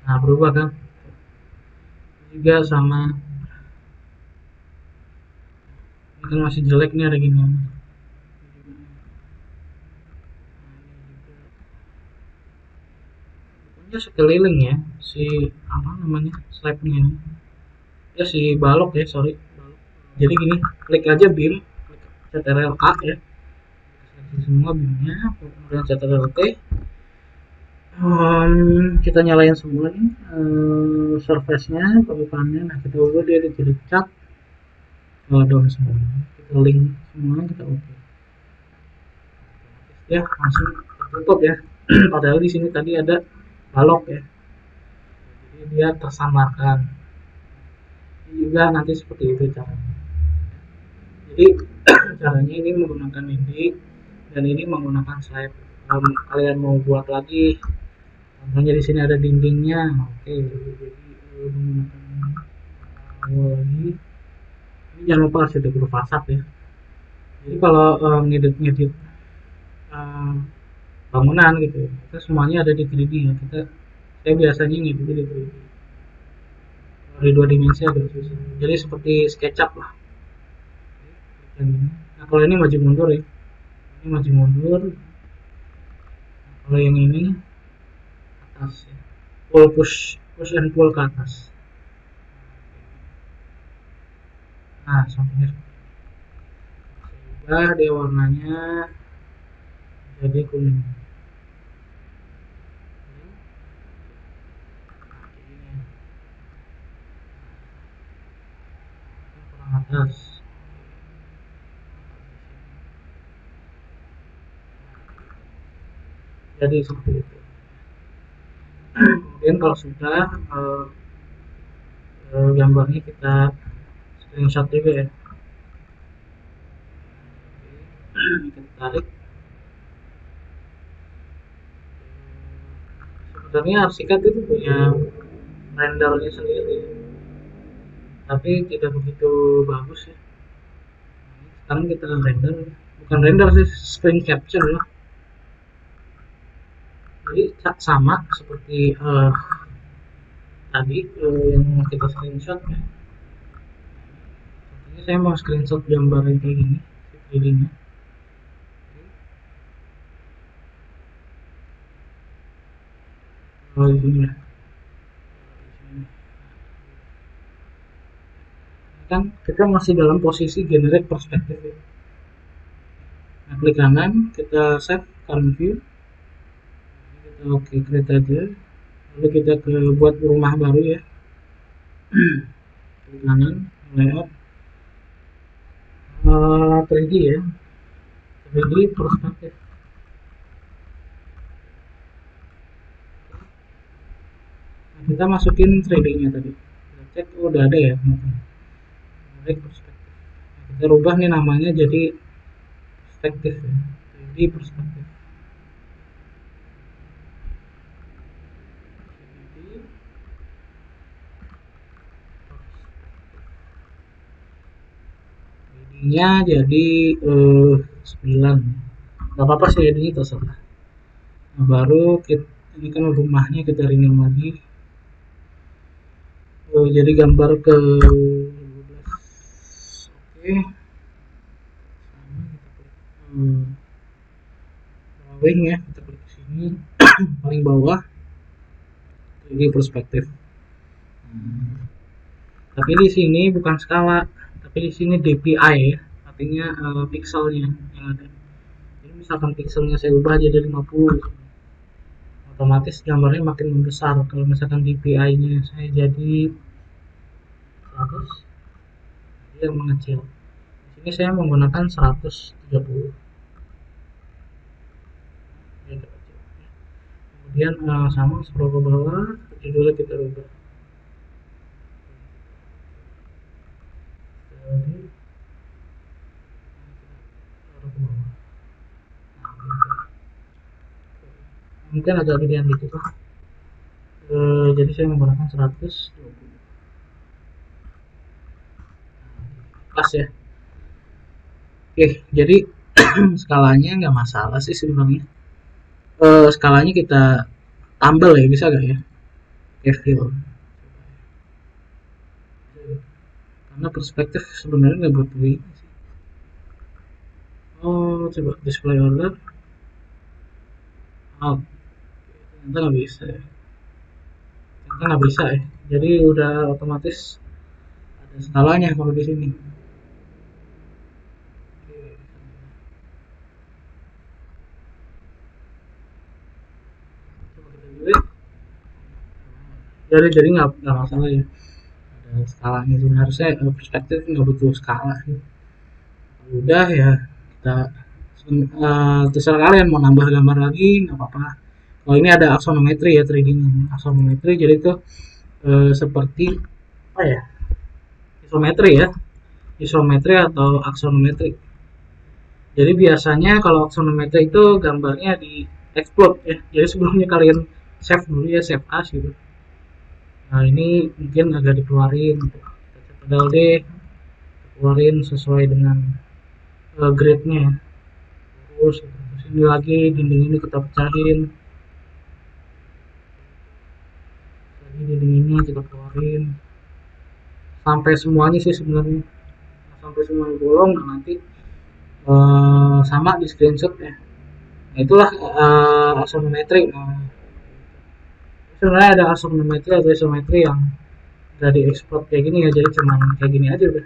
Nah, berubah kan juga sama. Ini kan masih jelek nih ada gini. Pokoknya sekeliling ya si apa namanya slabnya ini ya, si balok ya, sorry balok. Jadi gini, klik aja beam, CTRL A ya, semua beamnya, kemudian CTRL T. Kita nyalain semua nih surface nya, permukaannya. Nah, kita ubah dia jadi cat down semua, kita link semua, kita oke ya, langsung tertutup ya. Padahal di sini tadi ada balok ya, jadi dia tersamarkan. Ini juga nanti seperti itu caranya. Jadi caranya ini menggunakan ini dan ini menggunakan slide. Kalau kalian mau buat lagi, contohnya di sini ada dindingnya, oke, jadi menggunakan lagi. Ini jangan lupa arsitektur fasad ya. Jadi kalau ngedit bangunan gitu, kita semuanya ada di 3D ya. Saya biasanya ngedit di 3D. Di 2 dimensi agak susah. Jadi seperti SketchUp lah. Nah, kalau ini maju mundur ya. Ini maju mundur. Nah, kalau yang ini atas ya. Push and pull ke atas. Nah, sampingnya ubah dia warnanya jadi kuning. atas. Jadi seperti itu. Kemudian kalau sudah gambarnya kita screenshot juga ya, kita tarik. Sebenarnya Archicad itu punya rendernya sendiri, tapi tidak begitu bagus ya. Sekarang kita render, bukan render sih, screen capture ya. Jadi sama seperti tadi yang kita screenshot ya. Contohnya saya mau screenshot gambar yang kayak gini, 3D-nya. Oh, di sini ya. Kan kita masih dalam posisi generate perspektif ya. Nah, klik kanan, kita save current view, kita oke create aja, lalu kita ke buat rumah baru ya. Klik kanan, layout 3D ya, 3D perspektif. Nah, kita masukin 3D nya tadi, kita cek udah ada ya teman-teman. Perspektif. Nah, kita rubah nih namanya jadi perspektif ya, 3D perspektif. Nya jadi 9, nggak apa-apa sih ini terserah. Nah, baru kita, ini kan rumahnya kita rename lagi, jadi gambar ke 12. Oke, drawing ya, kita klik ke sini paling bawah, ini perspektif. Tapi di sini bukan skala, tapi di sini DPI ya, artinya pixelnya yang ada. Jadi misalkan pixelnya saya ubah jadi 50, otomatis gambarnya makin membesar. Kalau misalkan DPI-nya saya jadi 100, dia mengecil. Di sini saya menggunakan 130. Kemudian sama scroll ke bawah, judulnya kita ubah. Mungkin agak gedean dikit lah. Jadi saya menggunakan 120. Pas ya. Oke, jadi skalanya nggak masalah sih sebenarnya. Skalanya kita tambal ya, bisa gak ya? Fill. Karena perspektif sebenarnya nggak butuh ini sih. Oh, coba display order. Oh, ternyata nggak bisa ya. Ternyata nggak bisa ya. Jadi udah otomatis ada skalanya kalau di sini. Jadi nggak masalah ya, ada skalanya sih. Harusnya perspektif nggak butuh skala sih. Udah ya, kita terserah kalian mau nambah gambar lagi nggak apa-apa. Kalau ini ada aksonometri ya, 3D nya aksonometri, jadi itu seperti apa ya, isometri ya, isometri atau aksonometri. Jadi biasanya kalau aksonometri itu gambarnya di explode ya, jadi sebelumnya kalian save dulu ya, save as gitu. Nah ini mungkin agak dikeluarin, padahal deh keluarin sesuai dengan grade-nya. Terus ini lagi dinding ini kita pecahin, jadi dinding ini kita keluarin sampai semuanya sih sebenarnya, sampai semua bolong. Nah, nanti sama di screenshot ya. Nah, itulah aksonometri. Nah, sebenarnya ada aksonometri atau isometri yang udah diekspor kayak gini ya, jadi cuman kayak gini aja udah.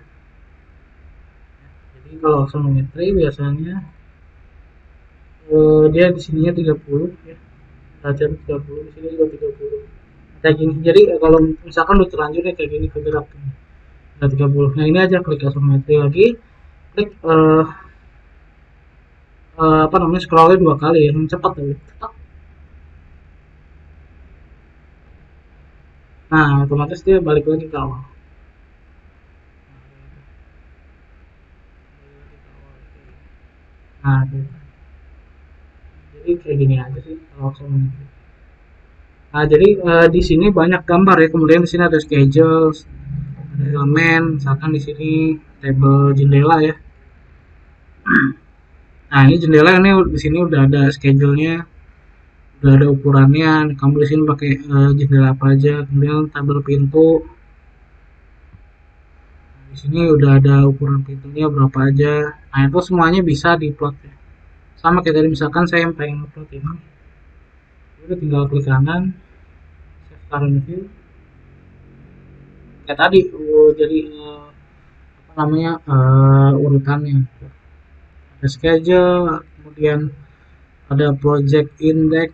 Jadi kalau aksonometri biasanya dia di sininya 30 ya, derajat 30, di sini juga 30 kayak gini. Jadi kalau misalkan udah terlanjur kayak gini bergerak, ada 30. Nah ini aja klik isometri lagi, klik apa namanya, scrollnya 2 kali ya, yang cepat ya. Nah otomatis dia balik lagi ke awal. Nah jadi kayak gini aja sih kalau isometri. Nah jadi di sini banyak gambar ya, kemudian di sini ada schedule, ada elemen, misalkan di sini table jendela ya. Nah ini jendela ini di sini udah ada schedule-nya, udah ada ukurannya. Kamu di sini pakai jendela apa aja, kemudian tabel pintu. Di sini udah ada ukuran pintunya berapa aja. Nah itu semuanya bisa diplot ya. Sama kayak tadi, misalkan saya yang pengen upload ini, udah tinggal klik kanan, save current view. Kayak tadi, jadi apa namanya, urutannya. Ada schedule, kemudian ada project index.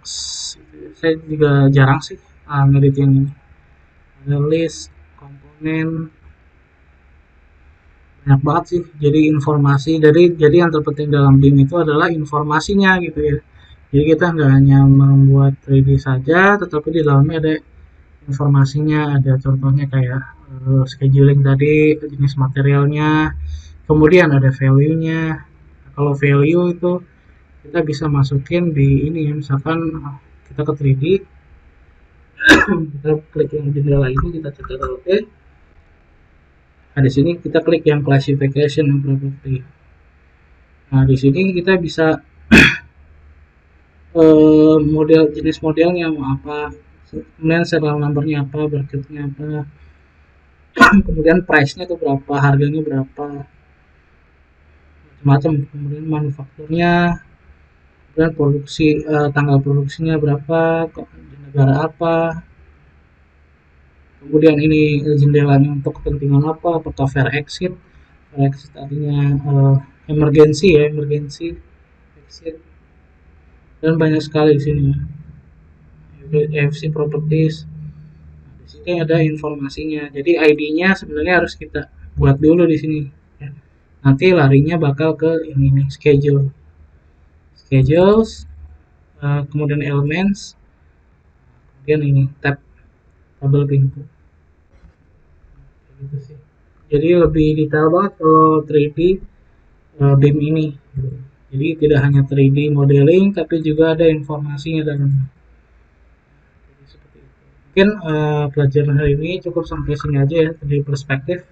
Saya juga jarang sih ngedit yang ini. Ada list, komponen, banyak banget sih. Jadi informasi, jadi yang terpenting dalam BIM itu adalah informasinya gitu ya. Jadi kita nggak hanya membuat 3D saja, tetapi di dalamnya ada informasinya. Ada contohnya kayak scheduling tadi, jenis materialnya, kemudian ada value-nya. Kalau value itu kita bisa masukin di ini ya, misalkan kita ke 3D, kita klik yang jendela ini, kita cetak oke. Nah di sini kita klik yang classification and property. Nah di sini kita bisa model, jenis modelnya mau apa, kemudian serial numbernya apa, bracketnya apa, kemudian price-nya itu berapa, harganya berapa, macam-macam. Kemudian manufakturnya, kemudian produksi, tanggal produksinya berapa, di negara apa, kemudian ini jendelanya untuk kepentingan apa, apakah fire exit artinya emergency ya, emergency exit, dan banyak sekali di sini ya. FC properties. Nah, di sini ada informasinya. Jadi ID-nya sebenarnya harus kita buat dulu di sini. Ya. Nanti larinya bakal ke ini nih, schedule, schedules, kemudian elements, kemudian ini tab, tabel pintu. Gitu sih. Jadi lebih detail banget kalau 3D BIM ini. Jadi tidak hanya 3D modeling, tapi juga ada informasinya dalamnya. Mungkin pelajaran hari ini cukup sampai sini aja ya dari perspektif.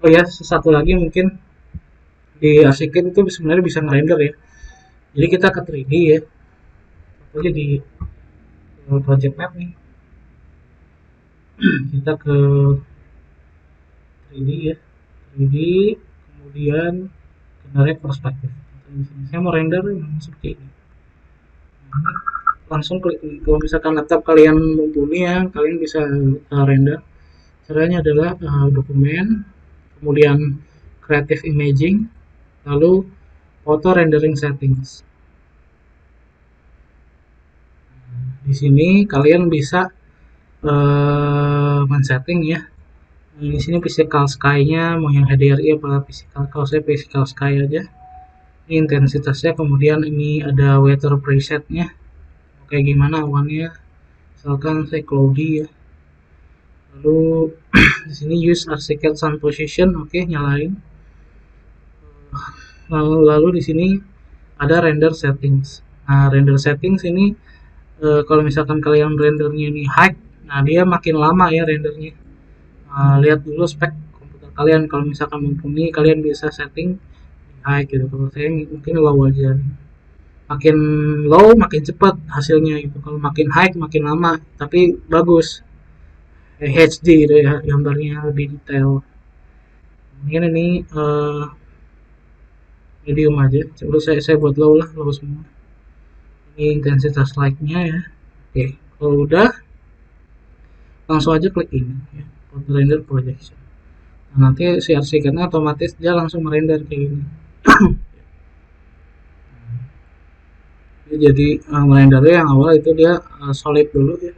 Oh ya, satu lagi mungkin di Archicad itu sebenarnya bisa ngerender ya. Jadi kita ke 3D ya. Contohnya di project map nih. Kita ke 3D ya. 3D, kemudian generate perspektif. Saya mau render seperti ini. Langsung klik. Kalau misalkan laptop kalian mumpuni ya, kalian bisa render. Caranya adalah dokumen, kemudian creative imaging, lalu auto rendering settings. Di sini kalian bisa men-setting ya. Di sini physical sky-nya mau yang HDRI apa physical, kalau saya physical sky aja. Ini intensitasnya, kemudian ini ada weather preset-nya. Kayak gimana awannya. Misalkan saya cloudy ya. Lalu di sini use Archicad sun position, oke, nyalain. Lalu di sini ada render settings. Nah, render settings ini kalau misalkan kalian rendernya ini high, nah dia makin lama ya rendernya. Lihat dulu spek komputer kalian, kalau misalkan mumpuni kalian bisa setting high gitu. Kalau saya mungkin low aja. Makin low makin cepat hasilnya gitu. Kalau makin high makin lama, tapi bagus. HD gitu ya, gambarnya lebih detail. Kemudian ini medium aja. Coba saya buat low lah, low semua. Ini intensitas light-nya ya. Oke, kalau udah langsung aja klik ini ya, render projection. Nah, nanti si Archicad-nya otomatis dia langsung merender kayak gini. Jadi merendernya yang awal itu dia solid dulu ya,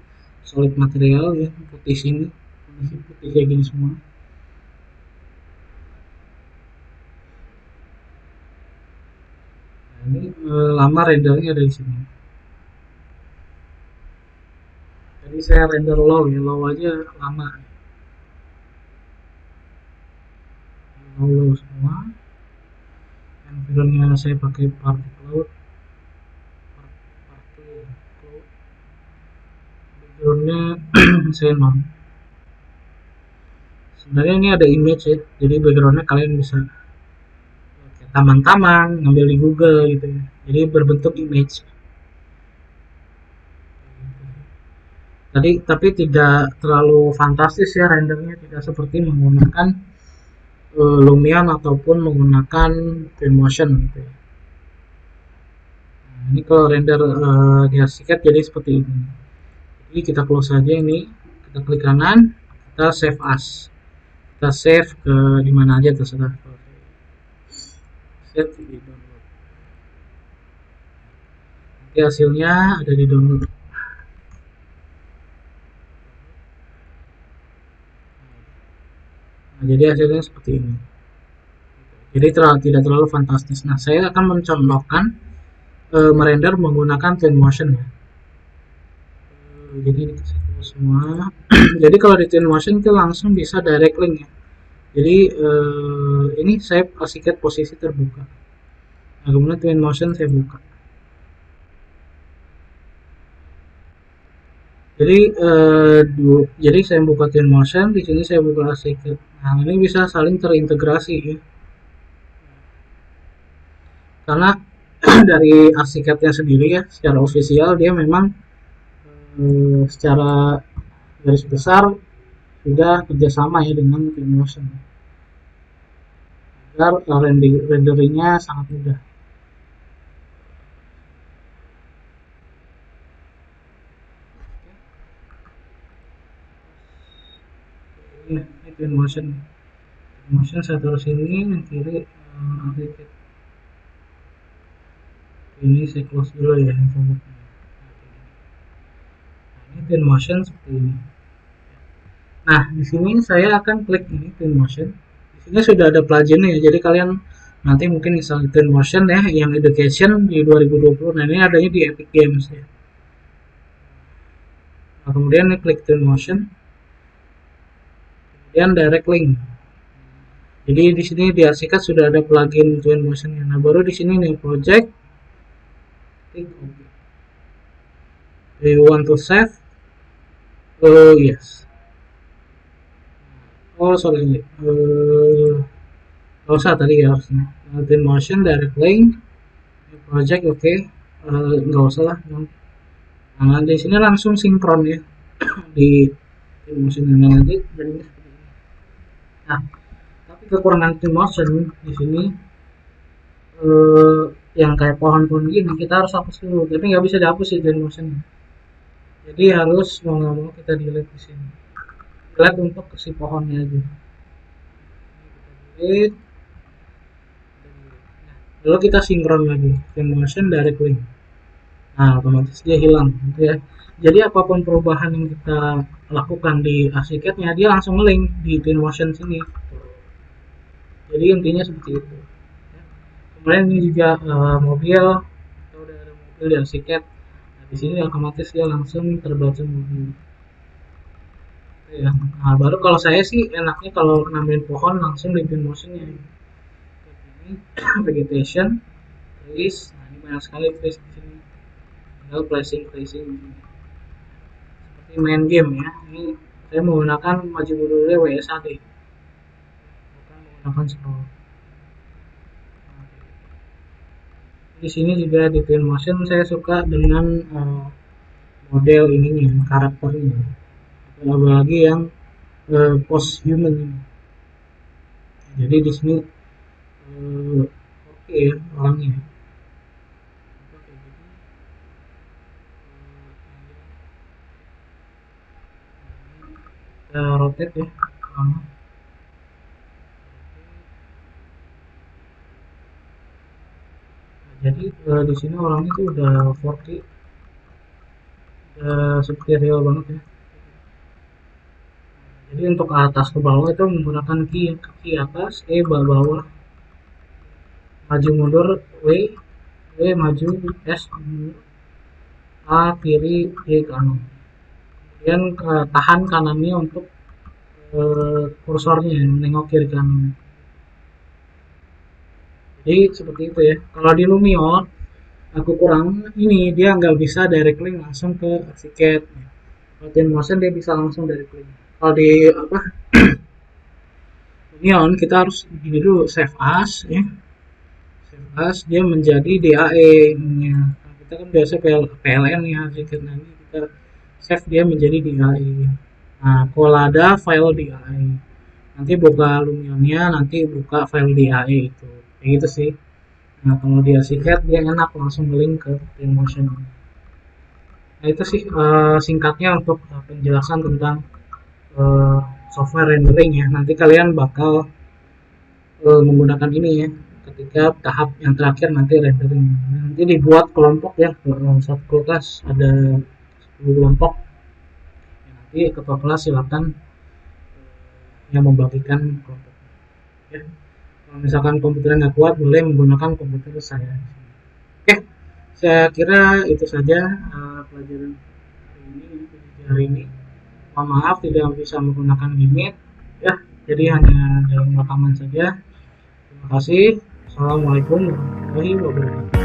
solid material ya, putih sini, putih kayak gini semua. ini lama rendernya ada di sini. Jadi saya render low ya, low aja lama. Low semua. Environnya saya pakai party cloud. Backgroundnya saya non. Sebenarnya ini ada image ya, jadi backgroundnya kalian bisa taman-taman ngambil di Google gitu ya, jadi berbentuk image. Tapi tidak terlalu fantastis ya rendernya, tidak seperti menggunakan Lumion ataupun menggunakan Twinmotion gitu ya. Nah, ini kalau render di arsiket jadi seperti ini. Jadi kita close saja ini, kita klik kanan, kita save as, kita save ke dimana aja terserah. Save di download. Nanti hasilnya ada di download. Nah, jadi hasilnya seperti ini. Jadi tidak terlalu fantastis. Nah, saya akan mencontohkan merender menggunakan Twinmotion ya. Jadi ini semua. Jadi kalau di Twinmotion itu langsung bisa direct link ya. Jadi ini saya arsiket posisi terbuka. Nah, kemudian Twinmotion saya buka. Jadi saya buka Twinmotion, di sini saya buka arsiket. Nah, ini bisa saling terintegrasi ya. Karena dari arsiketnya sendiri ya, secara ofisial dia memang secara garis besar sudah kerjasama ya dengan Twinmotion agar renderingnya sangat mudah. Ini Twinmotion saya taruh sini, yang kiri arsiket. Ini saya close dulu ya info. Ini Twinmotion seperti ini. Nah, di sini saya akan klik ini Twinmotion. Di sini sudah ada pluginnya ya, jadi kalian nanti mungkin install Twinmotion ya, yang education di 2020. Nah, ini adanya di Epic Games ya. Nah, kemudian ini klik Twinmotion, kemudian direct link. Jadi di sini di arsiket sudah ada plugin Twinmotion. Nah, baru di sini nih project. Klik OK. Do you want to save? Oh yes. Oh sorry, nggak usah tadi ya harusnya. Twinmotion direct link, project oke, okay. Nggak usah lah. Nah di sini langsung sinkron ya di Twinmotion ini nanti jadinya seperti ini. Nah tapi kekurangan Twinmotion di sini yang kayak pohon-pohon gini kita harus hapus dulu, tapi nggak bisa dihapus sih Twinmotion. Jadi harus mau nggak mau kita delete di sini. Delete untuk si pohonnya aja. Delete. Lalu kita sinkron lagi Twinmotion direct link. Nah otomatis dia hilang gitu ya. Jadi apapun perubahan yang kita lakukan di arsiketnya dia langsung link di Twinmotion sini. Jadi intinya seperti itu. Kemudian ini juga mobil, kita udah ada mobil di arsiket. Nah, di sini otomatis dia langsung terbaca mobil. Ya. Nah, baru kalau saya sih enaknya kalau nambahin pohon langsung di Twinmotion-nya. Ini vegetation, trees. Nah, ini banyak sekali trees di sini. Tinggal placing seperti main game ya. Ini saya menggunakan maju mundurnya WSAD, bukan menggunakan scroll. Di sini juga di Twinmotion saya suka dengan model ininya, karakternya. Apalagi yang post human ini. Jadi di sini oke ya orangnya. Kita rotate ya. Jadi di sini orangnya itu udah 4K, udah seperti real banget ya. Jadi untuk atas ke bawah itu menggunakan key atas, bawah, maju mundur W B maju, S mundur, A kiri, D kanan. Kemudian tahan kanannya untuk kursornya menengok kiri kanan. Jadi seperti itu ya. Kalau di Lumion aku kurang ini, dia nggak bisa direct link langsung ke Archicad. Kalau Twinmotion dia bisa langsung direct link. Kalau di apa Lumion kita harus gini dulu, save as ya. Save as dia menjadi DAE nya. Nah, kita kan biasa PLN ya Archicad, nanti kita save dia menjadi DAE. Nah, kalau ada file DAE, nanti buka Lumionnya, nanti buka file DAE itu. Kayak gitu sih. Nah, kalau di Archicad dia enak langsung link ke Twinmotion. Nah, itu sih singkatnya untuk penjelasan tentang uh, software rendering ya. Nanti kalian bakal menggunakan ini ya ketika tahap yang terakhir nanti rendering. Nanti dibuat kelompok ya, satu kelas ada 10 kelompok. Nanti ketua kelas silakan yang membagikan kelompok. Ya. Kalau misalkan komputernya nggak kuat, boleh menggunakan komputer saya. Oke, saya kira itu saja pelajaran hari ini. Mohon maaf tidak bisa menggunakan Gimit ya, jadi hanya dalam rekaman saja. Terima kasih. Assalamualaikum warahmatullahi wabarakatuh.